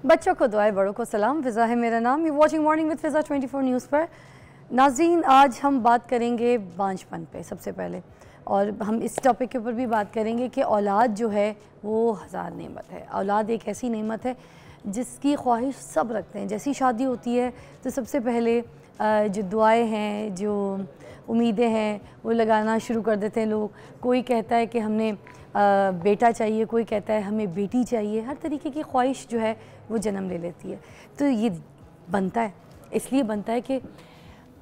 बच्चों को दुआएं, बड़ों को सलाम। फ़िज़ा है मेरा नाम। You watching morning with Fiza 24 news पर। नाज़रीन, आज हम बात करेंगे बांझपन पे सबसे पहले, और हम इस टॉपिक के ऊपर भी बात करेंगे कि औलाद जो है वो हज़ार नेमत है। औलाद एक ऐसी नेमत है जिसकी ख्वाहिश सब रखते हैं। जैसी शादी होती है तो सबसे पहले जो दुआएं हैं, जो उम्मीदें हैं, वो लगाना शुरू कर देते हैं लोग। कोई कहता है कि हमने बेटा चाहिए, कोई कहता है हमें बेटी चाहिए। हर तरीके की ख्वाहिश जो है वो जन्म ले लेती है। तो ये बनता है, इसलिए बनता है कि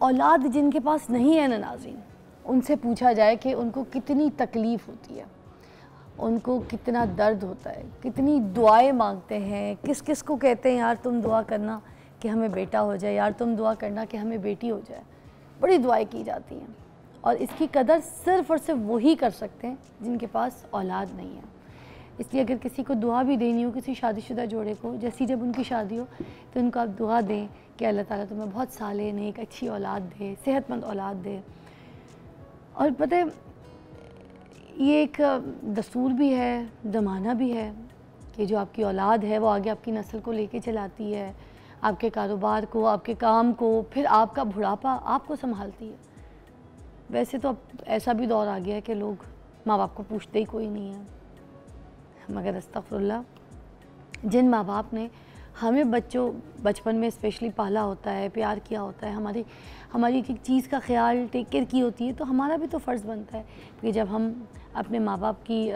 औलाद जिनके पास नहीं है ना नाज़रीन, उनसे पूछा जाए कि उनको कितनी तकलीफ़ होती है, उनको कितना दर्द होता है, कितनी दुआएं मांगते हैं, किस किस को कहते हैं यार तुम दुआ करना कि हमें बेटा हो जाए, यार तुम दुआ करना कि हमें बेटी हो जाए। बड़ी दुआएं की जाती हैं और इसकी कदर सिर्फ़ और सिर्फ वही कर सकते हैं जिनके पास औलाद नहीं है। इसलिए अगर किसी को दुआ भी देनी हो, किसी शादीशुदा जोड़े को, जैसी जब उनकी शादी हो तो उनको आप दुआ दें कि अल्लाह ताला तुम्हें बहुत साले नेक अच्छी औलाद दे, सेहतमंद औलाद दे। और पता है, ये एक दस्तूर भी है, ज़माना भी है कि जो आपकी औलाद है वो आगे आपकी नस्ल को लेके चलाती है, आपके कारोबार को, आपके काम को, फिर आपका बुढ़ापा आपको संभालती है। वैसे तो अब ऐसा भी दौर आ गया है कि लोग माँ बाप को पूछते ही कोई नहीं है, मगर अस्तगफुरुल्लाह, जिन माँ बाप ने हमें बचपन में स्पेशली पाला होता है, प्यार किया होता है, हमारी एक एक चीज़ का ख्याल टेक केयर की होती है, तो हमारा भी तो फ़र्ज़ बनता है कि जब हम अपने माँ बाप की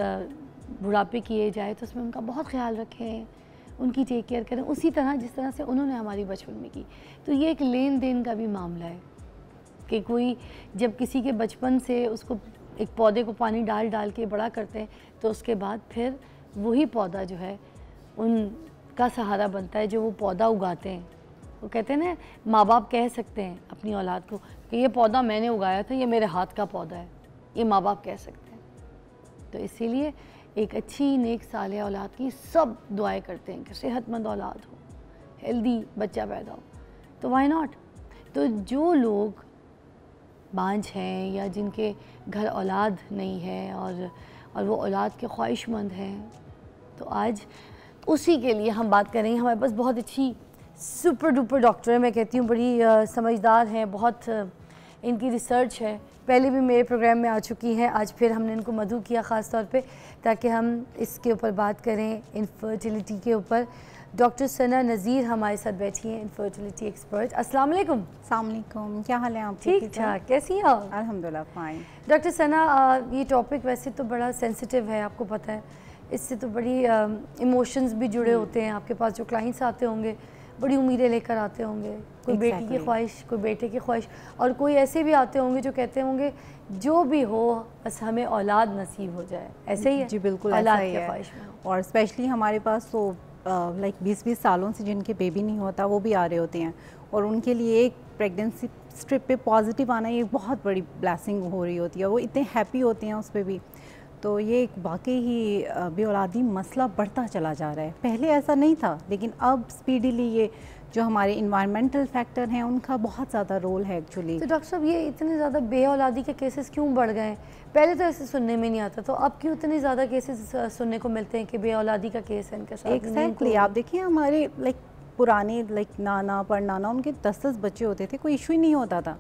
बुढ़ापे की एज आए तो उसमें उनका बहुत ख्याल रखें, उनकी टेक केयर करें उसी तरह जिस तरह से उन्होंने हमारी बचपन में की। तो ये एक लेन देन का भी मामला है कि कोई जब किसी के बचपन से उसको एक पौधे को पानी डाल डाल के बड़ा करते हैं तो उसके बाद फिर वही पौधा जो है उनका सहारा बनता है, जो वो पौधा उगाते हैं। वो कहते हैं ना, माँ बाप कह सकते हैं अपनी औलाद को कि ये पौधा मैंने उगाया था, ये मेरे हाथ का पौधा है, ये माँ बाप कह सकते हैं। तो इसीलिए एक अच्छी नेक सालेह औलाद की सब दुआएं करते हैं कि सेहतमंद औलाद हो, हेल्दी बच्चा पैदा हो। तो वाई नॉट। तो जो लोग बांझ हैं या जिनके घर औलाद नहीं है और वो औलाद के ख्वाहिशमंद हैं, तो आज उसी के लिए हम बात करेंगे। हमारे पास बहुत अच्छी सुपर डुपर डॉक्टर है, मैं कहती हूँ बड़ी समझदार हैं, बहुत इनकी रिसर्च है, पहले भी मेरे प्रोग्राम में आ चुकी हैं। आज फिर हमने इनको मदऊ किया ख़ास तौर पे ताकि हम इसके ऊपर बात करें, इनफर्टिलिटी के ऊपर। डॉक्टर सना नज़ीर हमारे साथ बैठी हैं, इनफर्टिलिटी एक्सपर्ट। अस्सलाम वालेकुम। अस्सलाम वालेकुम, क्या हाल है आप? ठीक ठाक, कैसी हैं आप? अल्हम्दुलिल्लाह फाइन। डॉक्टर सना, ये टॉपिक वैसे तो बड़ा सेंसिटिव है, आपको पता है, इससे तो बड़ी इमोशंस भी जुड़े होते हैं। आपके पास जो क्लाइंट्स आते होंगे बड़ी उम्मीदें लेकर आते होंगे, कोई बेटी की ख्वाहिश, कोई बेटे की ख्वाहिश, और कोई ऐसे भी आते होंगे जो कहते होंगे जो भी हो बस हमें औलाद नसीब हो जाए। ऐसे ही है जी, बिल्कुल औलाद ऐसा ही की है। ख्वाहिश में। और स्पेशली हमारे पास तो लाइक 20-20 सालों से जिनके बेबी नहीं होता वो भी आ रहे होते हैं, और उनके लिए एक प्रेगनेंसी स्ट्रिप पे पॉजिटिव आना ये बहुत बड़ी ब्लेसिंग हो रही होती है। वो इतने हैप्पी होते हैं उस पर भी। तो ये एक वाकई ही बेऔलादी मसला बढ़ता चला जा रहा है। पहले ऐसा नहीं था, लेकिन अब स्पीडीली ये जो हमारे इन्वायरमेंटल फैक्टर हैं उनका बहुत ज़्यादा रोल है एक्चुअली। तो डॉक्टर साहब, ये इतने ज़्यादा बेऔलादी के केसेस क्यों बढ़ गए हैं? पहले तो ऐसे सुनने में नहीं आता, तो अब क्यों इतने ज़्यादा केसेस सुनने को मिलते हैं कि बेऔलादी का केस है इनके साथ? एग्जैक्टली, आप देखिए हमारे पुराने नाना परनाना उनके 10-10 बच्चे होते थे, कोई इशू ही नहीं होता था।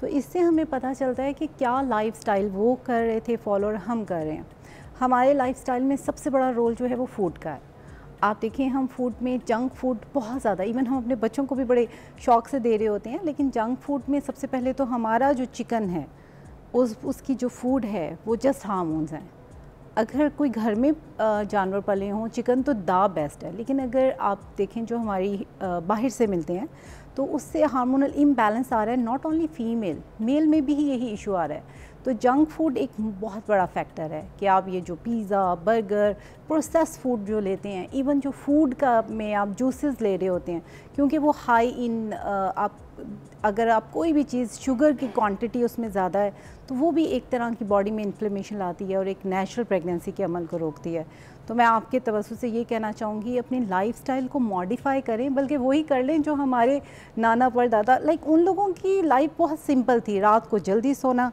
तो इससे हमें पता चलता है कि क्या लाइफस्टाइल वो कर रहे थे फॉलो और हम कर रहे हैं। हमारे लाइफस्टाइल में सबसे बड़ा रोल जो है वो फूड का है। आप देखिए, हम फूड में जंक फूड बहुत ज़्यादा, इवन हम अपने बच्चों को भी बड़े शौक से दे रहे होते हैं, लेकिन जंक फूड में सबसे पहले तो हमारा जो चिकन है उसकी जो फूड है वो जस्ट हार्मोन्स हैं। अगर कोई घर में जानवर पले हों, चिकन तो दा बेस्ट है, लेकिन अगर आप देखें जो हमारी बाहर से मिलते हैं तो उससे हार्मोनल इम्बैलेंस आ रहा है। नॉट ओनली फीमेल, मेल में भी यही इशू आ रहा है। तो जंक फूड एक बहुत बड़ा फैक्टर है कि आप ये जो पिज़्ज़ा, बर्गर, प्रोसेस फूड जो लेते हैं, इवन जो फूड का में आप जूसेस ले रहे होते हैं, क्योंकि वो हाई इन अगर आप कोई भी चीज़ शुगर की क्वांटिटी उसमें ज़्यादा है तो वो भी एक तरह की बॉडी में इन्फ्लेमेशन लाती है और एक नेचुरल प्रेगनेंसी के अमल को रोकती है। तो मैं आपके तवज्जुह से ये कहना चाहूँगी, अपनी लाइफस्टाइल को मॉडिफाई करें, बल्कि वही कर लें जो हमारे नाना परदादा, उन लोगों की लाइफ बहुत सिंपल थी। रात को जल्दी सोना,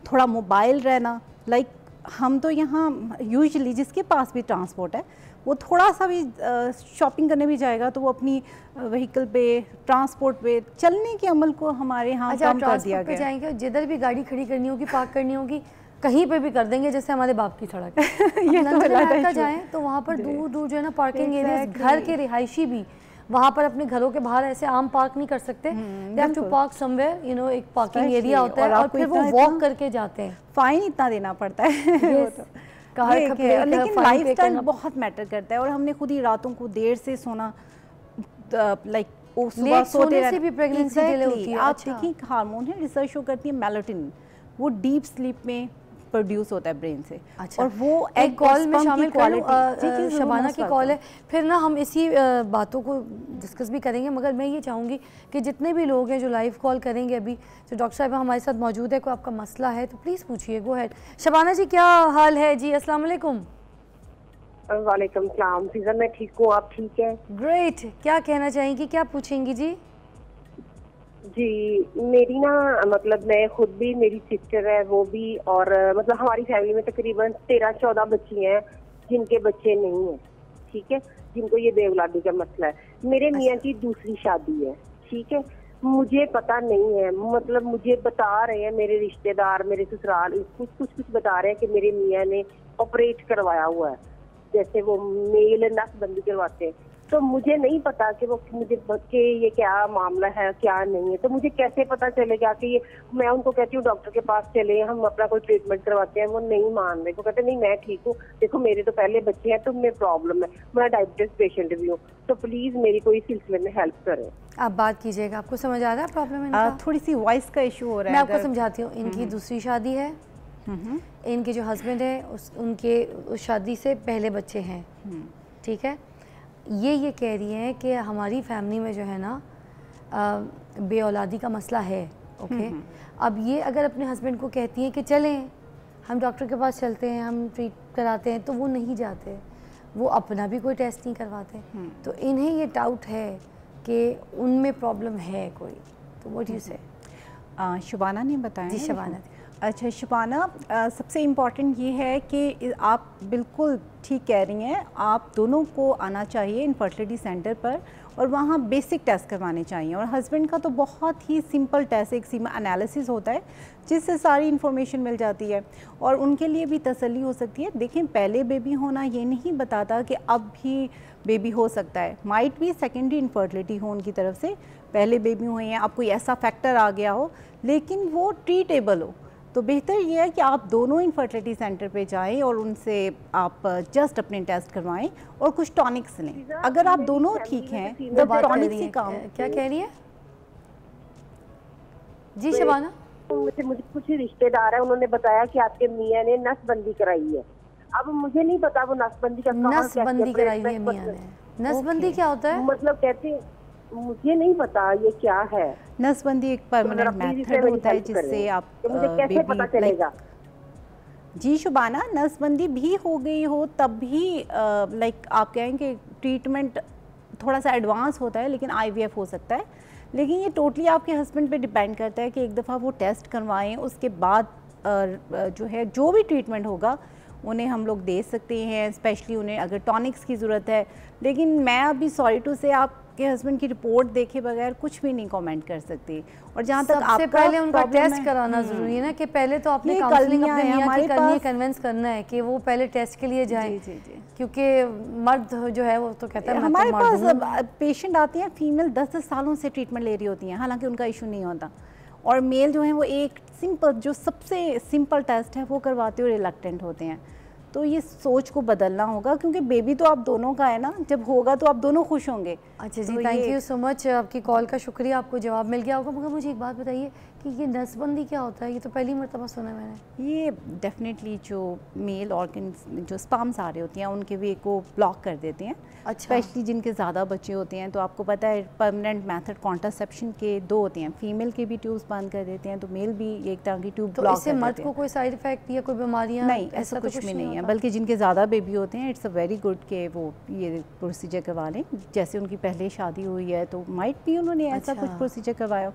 थोड़ा मोबाइल रहना, हम तो यहाँ यूजुअली जिसके पास भी ट्रांसपोर्ट है वो थोड़ा सा भी शॉपिंग करने भी जाएगा तो वो अपनी व्हीकल पे, ट्रांसपोर्ट पे चलने के अमल को हमारे यहाँ कम कर दिया गया। जाएंगे जिधर भी गाड़ी खड़ी करनी होगी, पार्क करनी होगी, कहीं पे भी कर देंगे, जैसे हमारे बाप की सड़क ये तो जाएं तो वहाँ पर दूर दूर जो है ना पार्किंग एरियाज, घर के रिहायशी भी वहाँ पर अपने घरों के बाहर ऐसे आम पार्क नहीं कर सकते, they have to park somewhere, you know, एक पार्किंग एरिया होता है और फिर वो वॉक करके जाते हैं, फाइन इतना देना पड़ता है। लेकिन लाइफस्टाइल बहुत मैटर करता है और हमने खुद ही रातों को देर से सोना, लाइक सुबह सोते से भी प्रेगनेंसी डिले होती है। आप देखिए हार्मोन है, रिसर्च शो करती है मेलाटोनिन, वो डीप स्लीप में प्रोड्यूस होता है ब्रेन से। अच्छा, और वो एक कॉल में शामिल कर लूं, शबाना की कॉल है, फिर ना हम इसी बातों को डिस्कस भी करेंगे, मगर मैं ये चाहूँगी कि जितने भी लोग हैं जो लाइव कॉल करेंगे अभी, जो डॉक्टर साहब हमारे साथ मौजूद है, कोई आपका मसला है तो प्लीज़ पूछिए, गो हैड। शबाना जी क्या हाल है जी? अस्सलाम वालेकुम। वालेकुम सलाम। फिजा मैं ठीक हूँ, आप ठीक है? ग्रेट। क्या कहना चाहेंगी, क्या पूछेंगी जी? जी मेरी ना मतलब मैं खुद भी, मेरी सिस्टर है वो भी, और मतलब हमारी फैमिली में तकरीबन 13-14 बच्ची हैं जिनके बच्चे नहीं हैं, ठीक है, जिनको ये बेऔलादी का मसला है। मेरे मियाँ की दूसरी शादी है, ठीक है, मुझे पता नहीं है, मतलब मुझे बता रहे हैं मेरे रिश्तेदार, मेरे ससुराल कुछ बता रहे हैं कि मेरे मियाँ ने ऑपरेट करवाया हुआ है, जैसे वो मेल नसबंदी करवाते हैं, तो मुझे नहीं पता कि वो मुझे के ये क्या मामला है क्या नहीं है, तो मुझे कैसे पता चलेगा कि ये, मैं उनको कहती हूँ डॉक्टर के पास चले, हम अपना कोई ट्रीटमेंट करवाते हैं, वो नहीं मान रहे, वो कहते नहीं मैं ठीक हूँ, देखो मेरे तो पहले बच्चे हैं, तुम्हें प्रॉब्लम है, मैं डायबिटीज पेशेंट भी हूँ, तो प्लीज मेरी कोई सिलसिले में हेल्प करें। आप बात कीजिएगा, आपको समझ आ रहा है प्रॉब्लम है? थोड़ी सी वॉइस का इशू हो रहा है। मैं आपको समझाती हूँ, इनकी दूसरी शादी है, इनके जो हस्बैंड है उनके उस शादी से पहले बच्चे हैं, ठीक है, ये कह रही हैं कि हमारी फैमिली में जो है ना बे औलादी का मसला है, ओके। अब ये अगर अपने हस्बैंड को कहती हैं कि चलें हम डॉक्टर के पास चलते हैं, हम ट्रीट कराते हैं, तो वो नहीं जाते, वो अपना भी कोई टेस्ट नहीं करवाते, तो इन्हें ये डाउट है कि उनमें प्रॉब्लम है कोई, तो व्हाट यू से? शबाना ने बताया। जी शबाना। अच्छा शबाना, सबसे इम्पॉर्टेंट ये है कि आप बिल्कुल ठीक कह रही हैं, आप दोनों को आना चाहिए इनफर्टिलिटी सेंटर पर और वहाँ बेसिक टेस्ट करवाने चाहिए, और हस्बैंड का तो बहुत ही सिंपल टेस्ट, एक सीमा एनालिसिस होता है जिससे सारी इन्फॉर्मेशन मिल जाती है और उनके लिए भी तसल्ली हो सकती है। देखें, पहले बेबी होना ये नहीं बताता कि अब भी बेबी हो सकता है, माइट भी सेकेंडरी इनफर्टिलिटी हो उनकी तरफ से, पहले बेबी हुए हैं, अब कोई ऐसा फैक्टर आ गया हो लेकिन वो ट्रीटेबल हो, तो बेहतर ये है कि आप दोनों इनफर्टिलिटी सेंटर पे जाएं और उनसे आप जस्ट अपने टेस्ट करवाएं और कुछ टॉनिक्स लें। अगर आप दोनों ठीक हैं तो टॉनिक से काम। क्या कह रही है जी शबाना? मुझे कुछ रिश्तेदार है, उन्होंने बताया कि आपके मियाँ ने नसबंदी कराई है। अब मुझे नहीं पता वो नसबंदी का नसबंदी कराई है मियाँ ने। नसबंदी क्या होता है? मतलब कहते, मुझे नहीं पता ये क्या है। नसबंदी एक परमानेंट मेथड होता है जिससे आप मुझे कैसे पता चलेगा? जी शुबाना, नसबंदी भी हो गई हो तब भी लाइक आप कहेंगे ट्रीटमेंट थोड़ा सा एडवांस होता है, लेकिन IVF हो सकता है, लेकिन ये टोटली आपके हस्बैंड पे डिपेंड करता है कि एक दफ़ा वो टेस्ट करवाएं, उसके बाद जो है जो भी ट्रीटमेंट होगा उन्हें हम लोग दे सकते हैं, स्पेशली उन्हें अगर टॉनिक्स की ज़रूरत है। लेकिन मैं अभी सॉरी टू से आपके हस्बैंड की रिपोर्ट देखे बगैर कुछ भी नहीं कमेंट कर सकती। और जहाँ तक आपसे पहले उनका टेस्ट कराना ज़रूरी है ना, कि पहले तो आपने काउंसलिंग अपने मियां की करनी है, कन्विंस करना है कि वो पहले टेस्ट के लिए जाएं, क्योंकि मर्द जो है वो तो कहता है हमारे पास पेशेंट आती हैं फीमेल 10-10 सालों से ट्रीटमेंट ले रही होती हैं, हालांकि उनका इशू नहीं होता, और मेल जो है वो एक सिंपल, जो सबसे सिंपल टेस्ट है वो करवाते हुए रिलक्टेंट होते हैं। तो ये सोच को बदलना होगा, क्योंकि बेबी तो आप दोनों का है ना, जब होगा तो आप दोनों खुश होंगे। अच्छा जी, थैंक यू सो मच, आपकी कॉल का शुक्रिया, आपको जवाब मिल गया होगा। मगर मुझे एक बात बताइए कि ये नसबंदी क्या होता है? ये तो पहली मरतबा सुना मैंने। ये डेफिनेटली जो मेल ऑर्गन, जो स्पर्म्स आ रहे होती हैं उनके वे को ब्लॉक कर देते हैं। अच्छा। स्पेशली जिनके ज़्यादा बच्चे होते हैं, तो आपको पता है परमानेंट मेथड कॉन्ट्रासेप्शन के 2 होते हैं, फीमेल के भी ट्यूब्स बंद कर देते हैं, तो मेल भी एक तरह की ट्यूब ब्लॉक कर देते हैं। मर्द को कोई साइड इफेक्ट या कोई बीमारियाँ? नहीं, ऐसा कुछ भी नहीं है, बल्कि जिनके ज़्यादा बेबी होते हैं इट्स अ वेरी गुड के वो ये प्रोसीजर करवा लें। जैसे उनकी पहले शादी हुई है तो माइट भी उन्होंने ऐसा कुछ प्रोसीजर करवाया,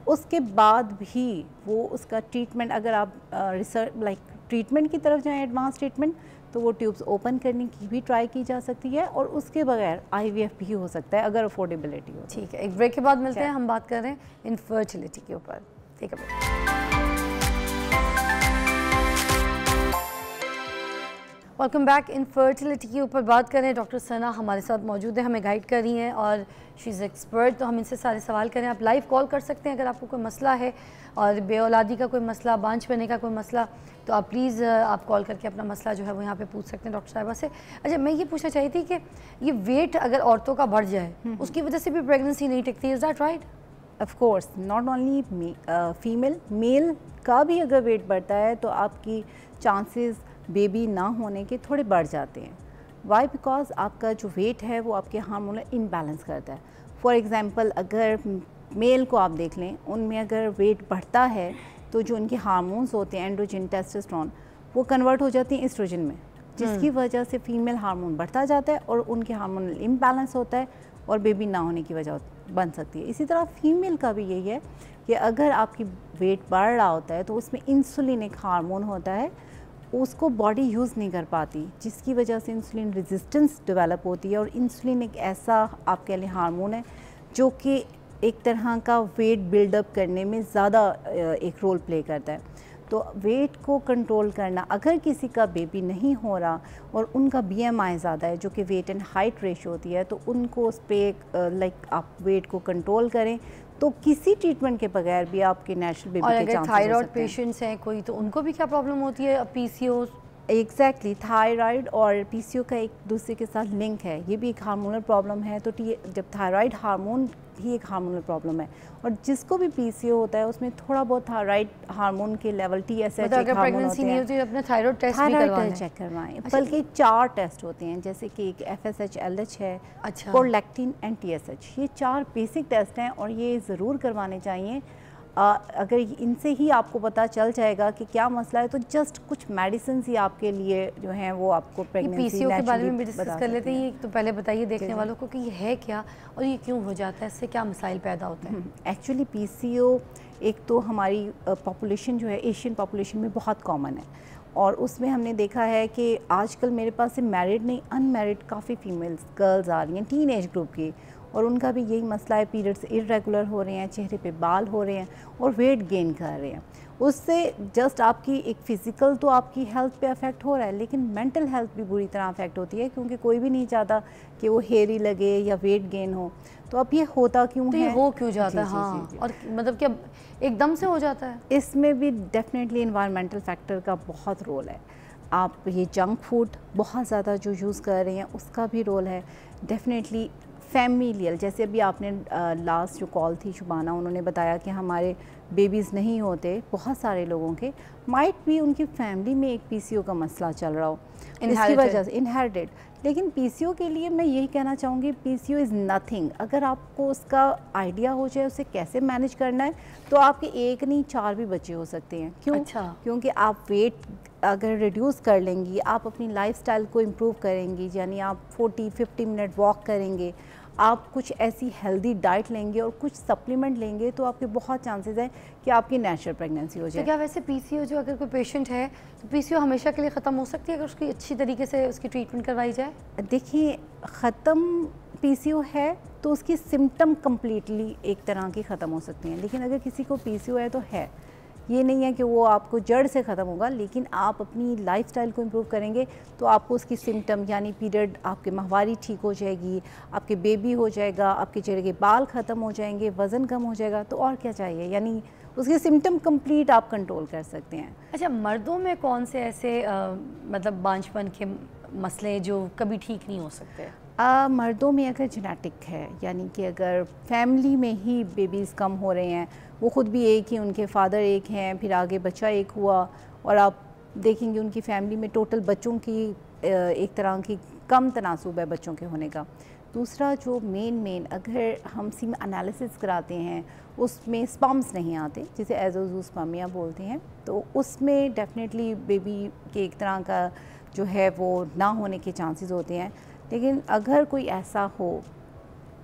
उसके बाद भी वो उसका ट्रीटमेंट, अगर आप रिसर्च लाइक ट्रीटमेंट की तरफ जाएँ, एडवांस ट्रीटमेंट, तो वो ट्यूब्स ओपन करने की भी ट्राई की जा सकती है, और उसके बगैर IVF भी हो सकता है अगर अफोर्डेबिलिटी हो। ठीक है, एक ब्रेक के बाद मिलते हैं, हम बात कर रहे हैं इनफर्टिलिटी के ऊपर। ठीक है, वेलकम बैक। इनफर्टिलिटी के ऊपर बात करें, डॉक्टर सना हमारे साथ मौजूद है, हमें गाइड कर रही हैं और शी इज़ एक्सपर्ट, तो हम इनसे सारे सवाल करें। आप लाइव कॉल कर सकते हैं अगर आपको कोई मसला है और बेऔलादी का कोई मसला, बांझ पड़ने का कोई मसला, तो आप प्लीज़ आप कॉल करके अपना मसला जो है वो यहाँ पे पूछ सकते हैं डॉक्टर साहिबा से। अच्छा, मैं ये पूछना चाही थी कि ये वेट अगर औरतों का बढ़ जाए उसकी वजह से भी प्रेगनेंसी नहीं टिकती, is that right? Of course, not only female, male का भी अगर वेट बढ़ता है तो आपकी चांसेस बेबी ना होने के थोड़े बढ़ जाते हैं। वाई? बिकॉज आपका जो वेट है वो आपके हार्मोनल इनबैलेंस करता है। फॉर एग्जांपल, अगर मेल को आप देख लें, उनमें अगर वेट बढ़ता है तो जो उनके हार्मोन्स होते हैं, एंड्रोजन, टेस्टोस्टेरोन, वो कन्वर्ट हो जाती हैं एस्ट्रोजन में, जिसकी वजह से फीमेल हार्मोन बढ़ता जाता है और उनके हार्मोनल इम्बैलेंस होता है और बेबी ना होने की वजह बन सकती है। इसी तरह फीमेल का भी यही है कि अगर आपकी वेट बढ़ रहा होता है तो उसमें इंसुलिन एक हार्मोन होता है, उसको बॉडी यूज़ नहीं कर पाती, जिसकी वजह से इंसुलिन रेजिस्टेंस डेवलप होती है। और इंसुलिन एक ऐसा आपके लिए हार्मोन है जो कि एक तरह का वेट बिल्डअप करने में ज़्यादा एक रोल प्ले करता है। तो वेट को कंट्रोल करना, अगर किसी का बेबी नहीं हो रहा और उनका BMI ज़्यादा है जो कि वेट एंड हाइट रेशो होती है, तो उनको उस पर लाइक आप वेट को कंट्रोल करें, तो किसी ट्रीटमेंट के बगैर भी आपके नेचुरल बेबी के चांसेस हो सकते हैं। थायराइड पेशेंट्स हैं कोई, तो उनको भी क्या प्रॉब्लम होती है? PCOS? एग्जैक्टली, थायराइड और PCO का एक दूसरे के साथ लिंक है, ये भी एक हार्मोनल प्रॉब्लम है। तो जब थायराइड हार्मोन भी एक हार्मोनल प्रॉब्लम है, और जिसको भी PCO होता है उसमें थोड़ा बहुत थायराइड हार्मोन के लेवल TSH अगर प्रेगनेंसी नहीं होती अपने थायराइड टेस्ट भी करवाएं, चेक करवाएं। बल्कि 4 टेस्ट होते हैं, जैसे कि एक FSH, LH है, अच्छा, प्रोलैक्टिन एंड TSH, ये 4 बेसिक टेस्ट हैं और ये ज़रूर करवाने चाहिए। अगर इनसे ही आपको पता चल जाएगा कि क्या मसला है, तो जस्ट कुछ मेडिसिन ही आपके लिए जो हैं वो आपको प्रेगनेंसी PCO के बारे में भी डिस्कस कर लेते हैं। तो पहले बताइए देखने वालों को कि ये है क्या और ये क्यों हो जाता है, इससे क्या मसाइल पैदा होते हैं? एक्चुअली PCO एक तो हमारी पॉपुलेशन जो है एशियन पॉपुलेशन में बहुत कॉमन है, और उसमें हमने देखा है कि आजकल मेरे पास से मैरिड नहीं, अनमैरिड काफ़ी फीमेल्स गर्ल्स आ रही हैं टीन एज ग्रुप की, और उनका भी यही मसला है, पीरियड्स इरेगुलर हो रहे हैं, चेहरे पे बाल हो रहे हैं और वेट गेन कर रहे हैं। उससे जस्ट आपकी एक फ़िज़िकल तो आपकी हेल्थ पे अफेक्ट हो रहा है, लेकिन मेंटल हेल्थ भी बुरी तरह अफेक्ट होती है, क्योंकि कोई भी नहीं चाहता कि वो हेयरी लगे या वेट गेन हो। तो अब ये होता क्यों तो है? ये हो क्यों जाता है? हाँ, और मतलब क्या एकदम से हो जाता है? इसमें भी डेफिनेटली इन्वायरमेंटल फैक्टर का बहुत रोल है। आप ये जंक फूड बहुत ज़्यादा जो यूज़ कर रहे हैं उसका भी रोल है। डेफिनेटली फैमिलियल, जैसे अभी आपने लास्ट जो कॉल थी शुबाना, उन्होंने बताया कि हमारे बेबीज़ नहीं होते, बहुत सारे लोगों के माइट भी उनकी फैमिली में एक PCO का मसला चल रहा हो, इसकी वजह से इनहेरिटेड। लेकिन PCO के लिए मैं यही कहना चाहूँगी, PCO इज़ नथिंग। अगर आपको उसका आइडिया हो जाए उसे कैसे मैनेज करना है, तो आपके 1 नहीं 4 भी बच्चे हो सकते हैं। क्यों? अच्छा। क्योंकि आप वेट अगर रिड्यूस कर लेंगी, आप अपनी लाइफस्टाइल को इम्प्रूव करेंगी, यानी आप 40-50 मिनट वॉक करेंगे, आप कुछ ऐसी हेल्दी डाइट लेंगे और कुछ सप्लीमेंट लेंगे, तो आपके बहुत चांसेस हैं कि आपकी नेचुरल प्रेगनेंसी हो जाए। तो क्या वैसे PCO जो अगर कोई पेशेंट है तो PCO हमेशा के लिए ख़त्म हो सकती है अगर उसकी अच्छी तरीके से उसकी ट्रीटमेंट करवाई जाए? देखिए, ख़त्म PCO है तो उसकी सिम्टम कम्प्लीटली एक तरह की ख़त्म हो सकती हैं, लेकिन अगर किसी को PCO है तो है, ये नहीं है कि वो आपको जड़ से ख़त्म होगा, लेकिन आप अपनी लाइफस्टाइल को इम्प्रूव करेंगे तो आपको उसकी सिम्टम, यानी पीरियड, आपके माहवारी ठीक हो जाएगी, आपके बेबी हो जाएगा, आपके चेहरे के बाल ख़त्म हो जाएंगे, वज़न कम हो जाएगा, तो और क्या चाहिए? यानी उसके सिम्टम कंप्लीट आप कंट्रोल कर सकते हैं। अच्छा, मर्दों में कौन से ऐसे मतलब बांझपन के मसले जो कभी ठीक नहीं हो सकते? मर्दों में अगर जेनेटिक है, यानी कि अगर फैमिली में ही बेबीज़ कम हो रहे हैं, वो ख़ुद भी एक ही, उनके फादर एक हैं, फिर आगे बच्चा एक हुआ, और आप देखेंगे उनकी फैमिली में टोटल बच्चों की एक तरह की कम तनासुब है बच्चों के होने का। दूसरा जो मेन अगर हम सीम एनालिसिस कराते हैं उसमें स्पर्म्स नहीं आते, जिसे एज़ोज़ूस्पर्मिया बोलते हैं, तो उसमें डेफिनेटली बेबी के एक तरह का जो है वो ना होने के चांसेस होते हैं। लेकिन अगर कोई ऐसा हो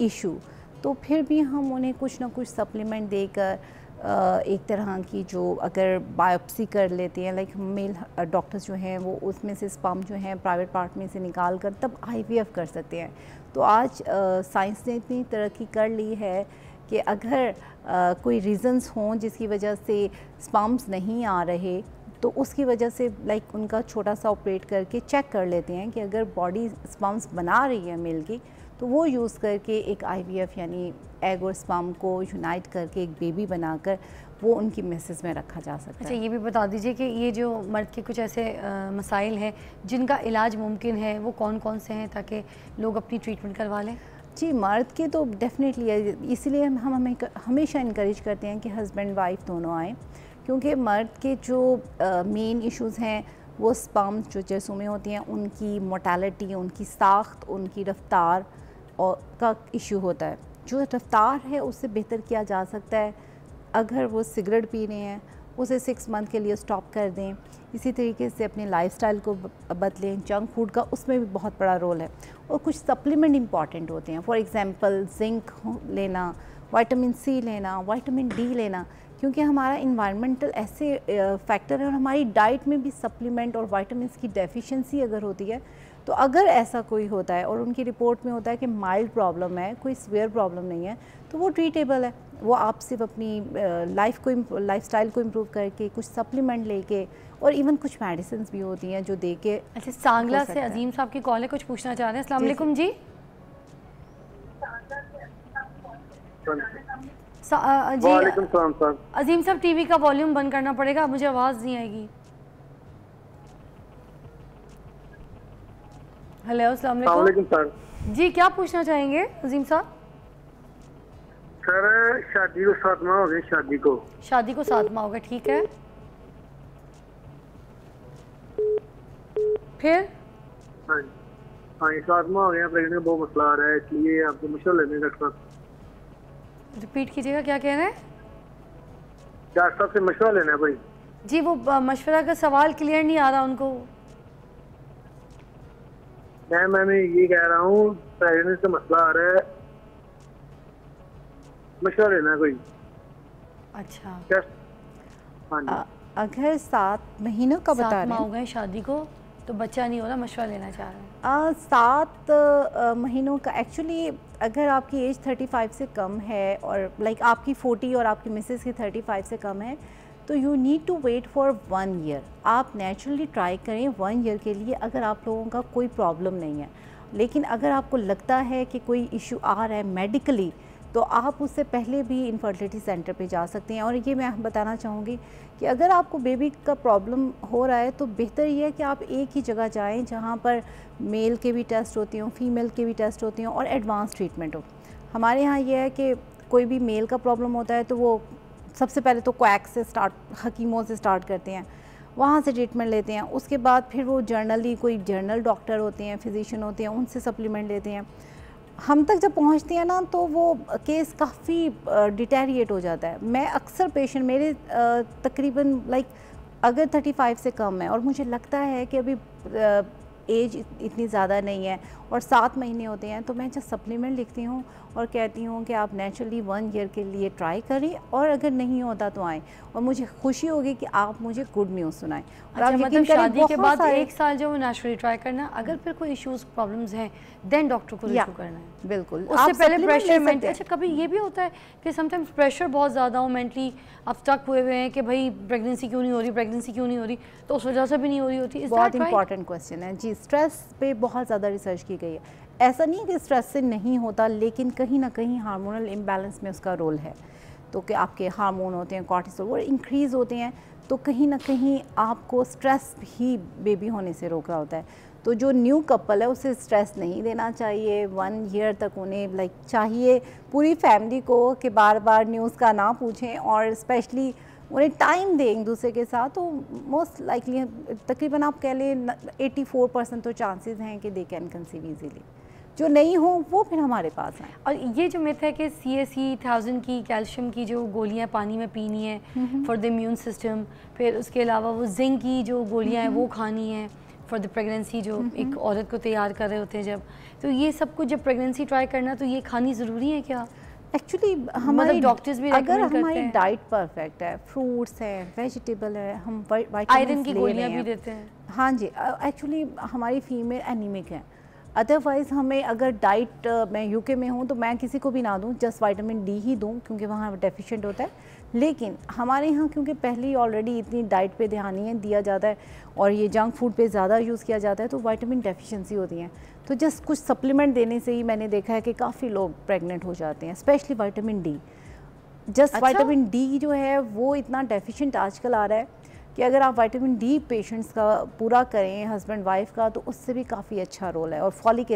इशू, तो फिर भी हम उन्हें कुछ ना कुछ सप्लीमेंट देकर एक तरह की जो अगर बायोप्सी कर लेते हैं, लाइक मेल डॉक्टर्स जो हैं वो उसमें से स्पर्म जो हैं प्राइवेट पार्ट में से निकाल कर तब IVF कर सकते हैं। तो आज साइंस ने इतनी तरक्की कर ली है कि अगर कोई रीज़न्स हों जिसकी वजह से स्पर्म्स नहीं आ रहे, तो उसकी वजह से लाइक उनका छोटा सा ऑपरेट करके चेक कर लेते हैं कि अगर बॉडी स्पर्म्स बना रही है मेल की, तो वो यूज़ करके एक IVF यानी एग और स्पर्म को यूनाइट करके एक बेबी बनाकर वो उनकी मिसेस में रखा जा सकता है। अच्छा, ये भी बता दीजिए कि ये जो मर्द के कुछ ऐसे मसाइल हैं जिनका इलाज मुमकिन है, वो कौन कौन से हैं ताकि लोग अपनी ट्रीटमेंट करवा लें? जी, मर्द के तो डेफिनेटली है, इसीलिए हम हमेशा इनकरेज करते हैं कि हस्बैंड वाइफ दोनों आएँ, क्योंकि मर्द के जो मेन इश्यूज़ हैं वो स्पर्म जो जर्सों में होती हैं उनकी मोर्टेलिटी, उनकी साख्त, उनकी रफ्तार और का इशू होता है। जो रफ्तार है उससे बेहतर किया जा सकता है अगर वो सिगरेट पी रहे हैं उसे 6 मंथ के लिए स्टॉप कर दें। इसी तरीके से अपने लाइफस्टाइल को बदलें। जंक फूड का उसमें भी बहुत बड़ा रोल है। और कुछ सप्लीमेंट इंपॉर्टेंट होते हैं, फॉर एग्जांपल जिंक लेना, विटामिन C लेना, विटामिन D लेना, क्योंकि हमारा इन्वायरमेंटल ऐसे फैक्टर है और हमारी डाइट में भी सप्लीमेंट और विटामिन की डेफिशिएंसी अगर होती है, तो अगर ऐसा कोई होता है और उनकी रिपोर्ट में होता है कि माइल्ड प्रॉब्लम है, कोई सीवियर प्रॉब्लम नहीं है, तो वो ट्रीटेबल है। वो आप सिर्फ अपनी लाइफस्टाइल को इम्प्रूव करके कुछ सप्लीमेंट लेके और इवन कुछ मेडिसिन भी होती हैं जो दे के। अच्छा, सांगला से अजीम साहब की कॉल है, कुछ पूछना चाह रहे हैं। अस्सलाम वालेकुम जी। वालेकुम सलाम साहब। अजीम साहब, टीवी का वॉल्यूम बंद करना पड़ेगा, मुझे आवाज़ नहीं आएगी। हेलो, अस्सलाम वालेकुम सर। जी, क्या पूछना चाहेंगे अजीम साहब? सर, शादी को 7 माह हो गए। शादी को 7 माह हो गए, ठीक है। फिर? हाँ जी, 7 माह हो गए, प्रेगनेंट में बहुत मसला आ रहा है, इसलिए आपको मशवरा लेने डॉक्टर साहब। रिपीट कीजिएगा, क्या कह रहे हैं? डॉक्टर साहब से मशवरा लेना है भाई। जी, वो मशवरा का सवाल क्लियर नहीं आ रहा उनको। मैं ये कह रहा हूँ, प्रेगनेंसी से मसला आ रहा है, मशवरा लेना है कोई। अच्छा, हाँ जी। अगर 7 महीनों का बता रहे हैं, 7 माह हो गए शादी को, तो बच्चा नहीं हो रहा, मशवरा लेना चाह रहे हैं। 7 महीनों का एक्चुअली अगर आपकी एज 35 से कम है और लाइक आपकी 40 और आपकी मिसेस की 35 से कम है, तो you need to wait for 1 year. आप नेचुरली ट्राई करें 1 ईयर के लिए अगर आप लोगों का कोई प्रॉब्लम नहीं है। लेकिन अगर आपको लगता है कि कोई इशू आ रहा है मेडिकली, तो आप उससे पहले भी इनफर्टिलिटी सेंटर पे जा सकते हैं। और ये मैं बताना चाहूँगी कि अगर आपको बेबी का प्रॉब्लम हो रहा है, तो बेहतर ये है कि आप एक ही जगह जाएं जहाँ पर मेल के भी टेस्ट होते हों, फीमेल के भी टेस्ट होते हों और एडवांस ट्रीटमेंट हो। हमारे यहाँ ये है कि कोई भी मेल का प्रॉब्लम होता है तो वो सबसे पहले तो क्वैक से हकीमों से स्टार्ट करते हैं, वहाँ से ट्रीटमेंट लेते हैं। उसके बाद फिर वो कोई जर्नल डॉक्टर होते हैं, फिजिशियन होते हैं, उनसे सप्लीमेंट लेते हैं। हम तक जब पहुंचती है ना, तो वो केस काफ़ी डिटेरिएट हो जाता है। मैं अक्सर पेशेंट मेरे तकरीबन लाइक अगर 35 से कम है और मुझे लगता है कि अभी एज इतनी ज़्यादा नहीं है और 7 महीने होते हैं, तो मैं जब सप्लीमेंट लिखती हूँ और कहती हूँ कि आप नेचुरली 1 ईयर के लिए ट्राई करें और अगर नहीं होता तो आएँ। और मुझे खुशी होगी कि आप मुझे गुड न्यूज़ सुनाएं। और अच्छा, मतलब शादी के बाद 1 साल जो नेचुरली ट्राई करना, अगर फिर कोई इश्यूज प्रॉब्लम्स हैं देन डॉक्टर को रिव्यू करना है। बिल्कुल, उससे पहले प्रेशर मेंटली। अच्छा, कभी ये भी होता है कि समटाइम्स प्रेशर बहुत ज़्यादा हो, मेंटली आप स्टक हुए हुए हैं कि भाई प्रेगनेंसी क्यों नहीं हो रही, तो उस वजह से भी नहीं हो रही होती? बहुत इंपॉर्टेंट क्वेश्चन है जी। स्ट्रेस पे बहुत ज़्यादा रिसर्च की गई है। ऐसा नहीं कि स्ट्रेस से नहीं होता, लेकिन कहीं ना कहीं हार्मोनल इम्बैलेंस में उसका रोल है। तो कि आपके हार्मोन होते हैं, कॉर्टिसोल, वो इंक्रीज़ होते हैं, तो कहीं ना कहीं आपको स्ट्रेस ही बेबी होने से रोक रहा होता है। तो जो न्यू कपल है उसे स्ट्रेस नहीं देना चाहिए। 1 ईयर तक उन्हें चाहिए पूरी फैमिली को कि बार बार न्यूज़ का ना पूछें और स्पेशली उन्हें टाइम दें एक दूसरे के साथ। तो मोस्ट लाइकली तकरीबन आप कह लें 84% तो चांसेस हैं कि दे कैन कंसीव ईजीली। जो नहीं हो वो फिर हमारे पास हैं। और ये जो मिथ है कि CSE 1000 की कैल्शियम की जो गोलियां पानी में पीनी है फॉर द इम्यून सिस्टम, फिर उसके अलावा वो जिंक की जो गोलियां हैं वो खानी है फॉर द प्रेगनेंसी, जो एक औरत को तैयार कर रहे होते हैं जब, तो ये सब कुछ जब प्रेगनेंसी ट्राई करना, तो ये खानी ज़रूरी है क्या? एक्चुअली हमारे डॉक्टर्स भी अगर हमारी डाइट परफेक्ट है, फ्रूट्स है, वेजिटेबल है, हम आयरन की गोलियां भी देते हैं। हाँ जी, एक्चुअली हमारी फीमेल एनीमिक है। अदरवाइज़ हमें अगर डाइट, मैं यूके में हूँ तो मैं किसी को भी ना दूँ, जस्ट विटामिन डी ही दूँ क्योंकि वहाँ डेफिशिएंट होता है। लेकिन हमारे यहाँ क्योंकि पहले ही ऑलरेडी इतनी डाइट पे ध्यान नहीं दिया जाता है और ये जंक फूड पे ज़्यादा यूज़ किया जाता है तो विटामिन डेफिशिएंसी होती है। तो जस्ट कुछ सप्लीमेंट देने से ही मैंने देखा है कि काफ़ी लोग प्रेग्नेंट हो जाते हैं, specially vitamin D. Just vitamin D जो है वो इतना डेफिशिएंट आजकल आ रहा है कि अगर आप विटामिन डी पेशेंट्स का पूरा करें, हस्बैंड वाइफ का, तो उससे भी काफ़ी अच्छा रोल है। और फॉलिक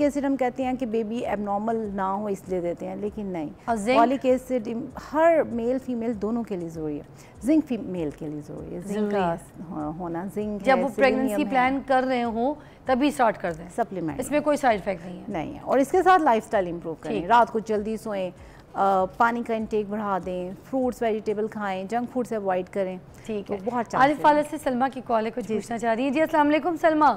एसिड हम कहते हैं कि बेबी एबनॉर्मल ना हो इसलिए देते हैं, लेकिन नहीं, फॉलिक एसिड हर मेल फीमेल दोनों के लिए ज़रूरी है। जिंक फीमेल के लिए ज़रूरी है, जिंक का होना, जिंक जब वो प्रेगनेंसी प्लान कर रहे हो तभी स्टार्ट कर दें सप्लीमेंट, इसमें कोई साइड इफेक्ट नहीं है। और इसके साथ लाइफस्टाइल इंप्रूव करें, रात को जल्दी सोएं, पानी का इंटेक बढ़ा दें, फ्रूट्स वेजिटेबल खाएं, जंक फूड से अवॉइड करें। ठीक है, तो बहुत आरिफ वाले से सलमा की कॉल है, कुछ पूछना चाह रही है। जी अस्सलाम वालेकुम सलमा।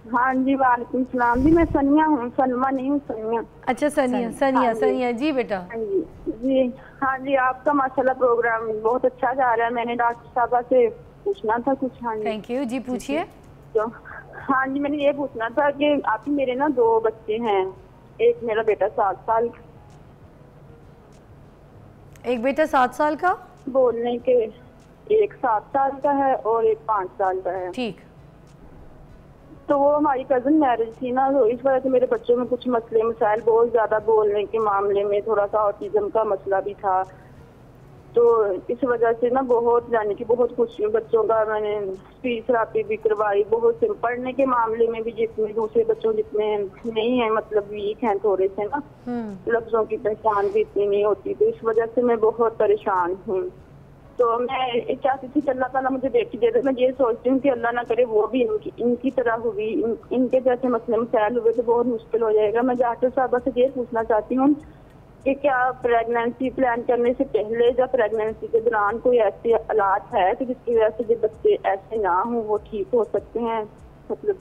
हाँ जी वालेकुम सलाम जी, मैं सनिया हूँ, सलमा नहीं हूँ, सनिया। अच्छा सनिया जी बेटा। हाँ जी हाँ जी, आपका माशाल्लाह प्रोग्राम बहुत अच्छा जा रहा है। मैंने डॉक्टर साहबा से पूछना था कुछ। हाँ जी थैंक यू जी, पूछिए। तो हाँ जी, मैंने ये पूछना था कि आपकी मेरे ना 2 बच्चे हैं, एक मेरा बेटा 7 साल, एक बेटा 7 साल का बोलने के, एक 7 साल का है और एक 5 साल का है। ठीक। तो वो हमारी कजन मैरिज थी ना, तो इस वजह से मेरे बच्चों में कुछ मसले मसाइल, बहुत ज्यादा बोलने के मामले में थोड़ा सा ऑटिज्म का मसला भी था। तो इस वजह से ना बहुत जाने की बहुत कुछ बच्चों का मैंने स्पीच थेरेपी भी करवाई, बहुत से पढ़ने के मामले में भी जितने दूसरे बच्चों जितने नहीं है, मतलब वीक हैं थोड़े से ना, लफ्जों की पहचान भी इतनी नहीं होती। तो इस वजह से मैं बहुत परेशान हूँ। तो मैं चाहती थी कि अल्लाह ताला मुझे बेटी दे दे। मैं ये सोचती हूँ कि अल्लाह ना करे वो भी इनकी तरह हुई, इनके जैसे मसले मसाइल हुए तो बहुत मुश्किल हो जाएगा। मैं डॉक्टर साहबा से ये पूछना चाहती हूँ कि क्या प्रेगनेंसी प्लान करने से पहले या प्रेगनेंसी के दौरान कोई ऐसे हालात है कि जिसकी वजह से जो बच्चे ऐसे ना हो वो ठीक हो सकते हैं? मतलब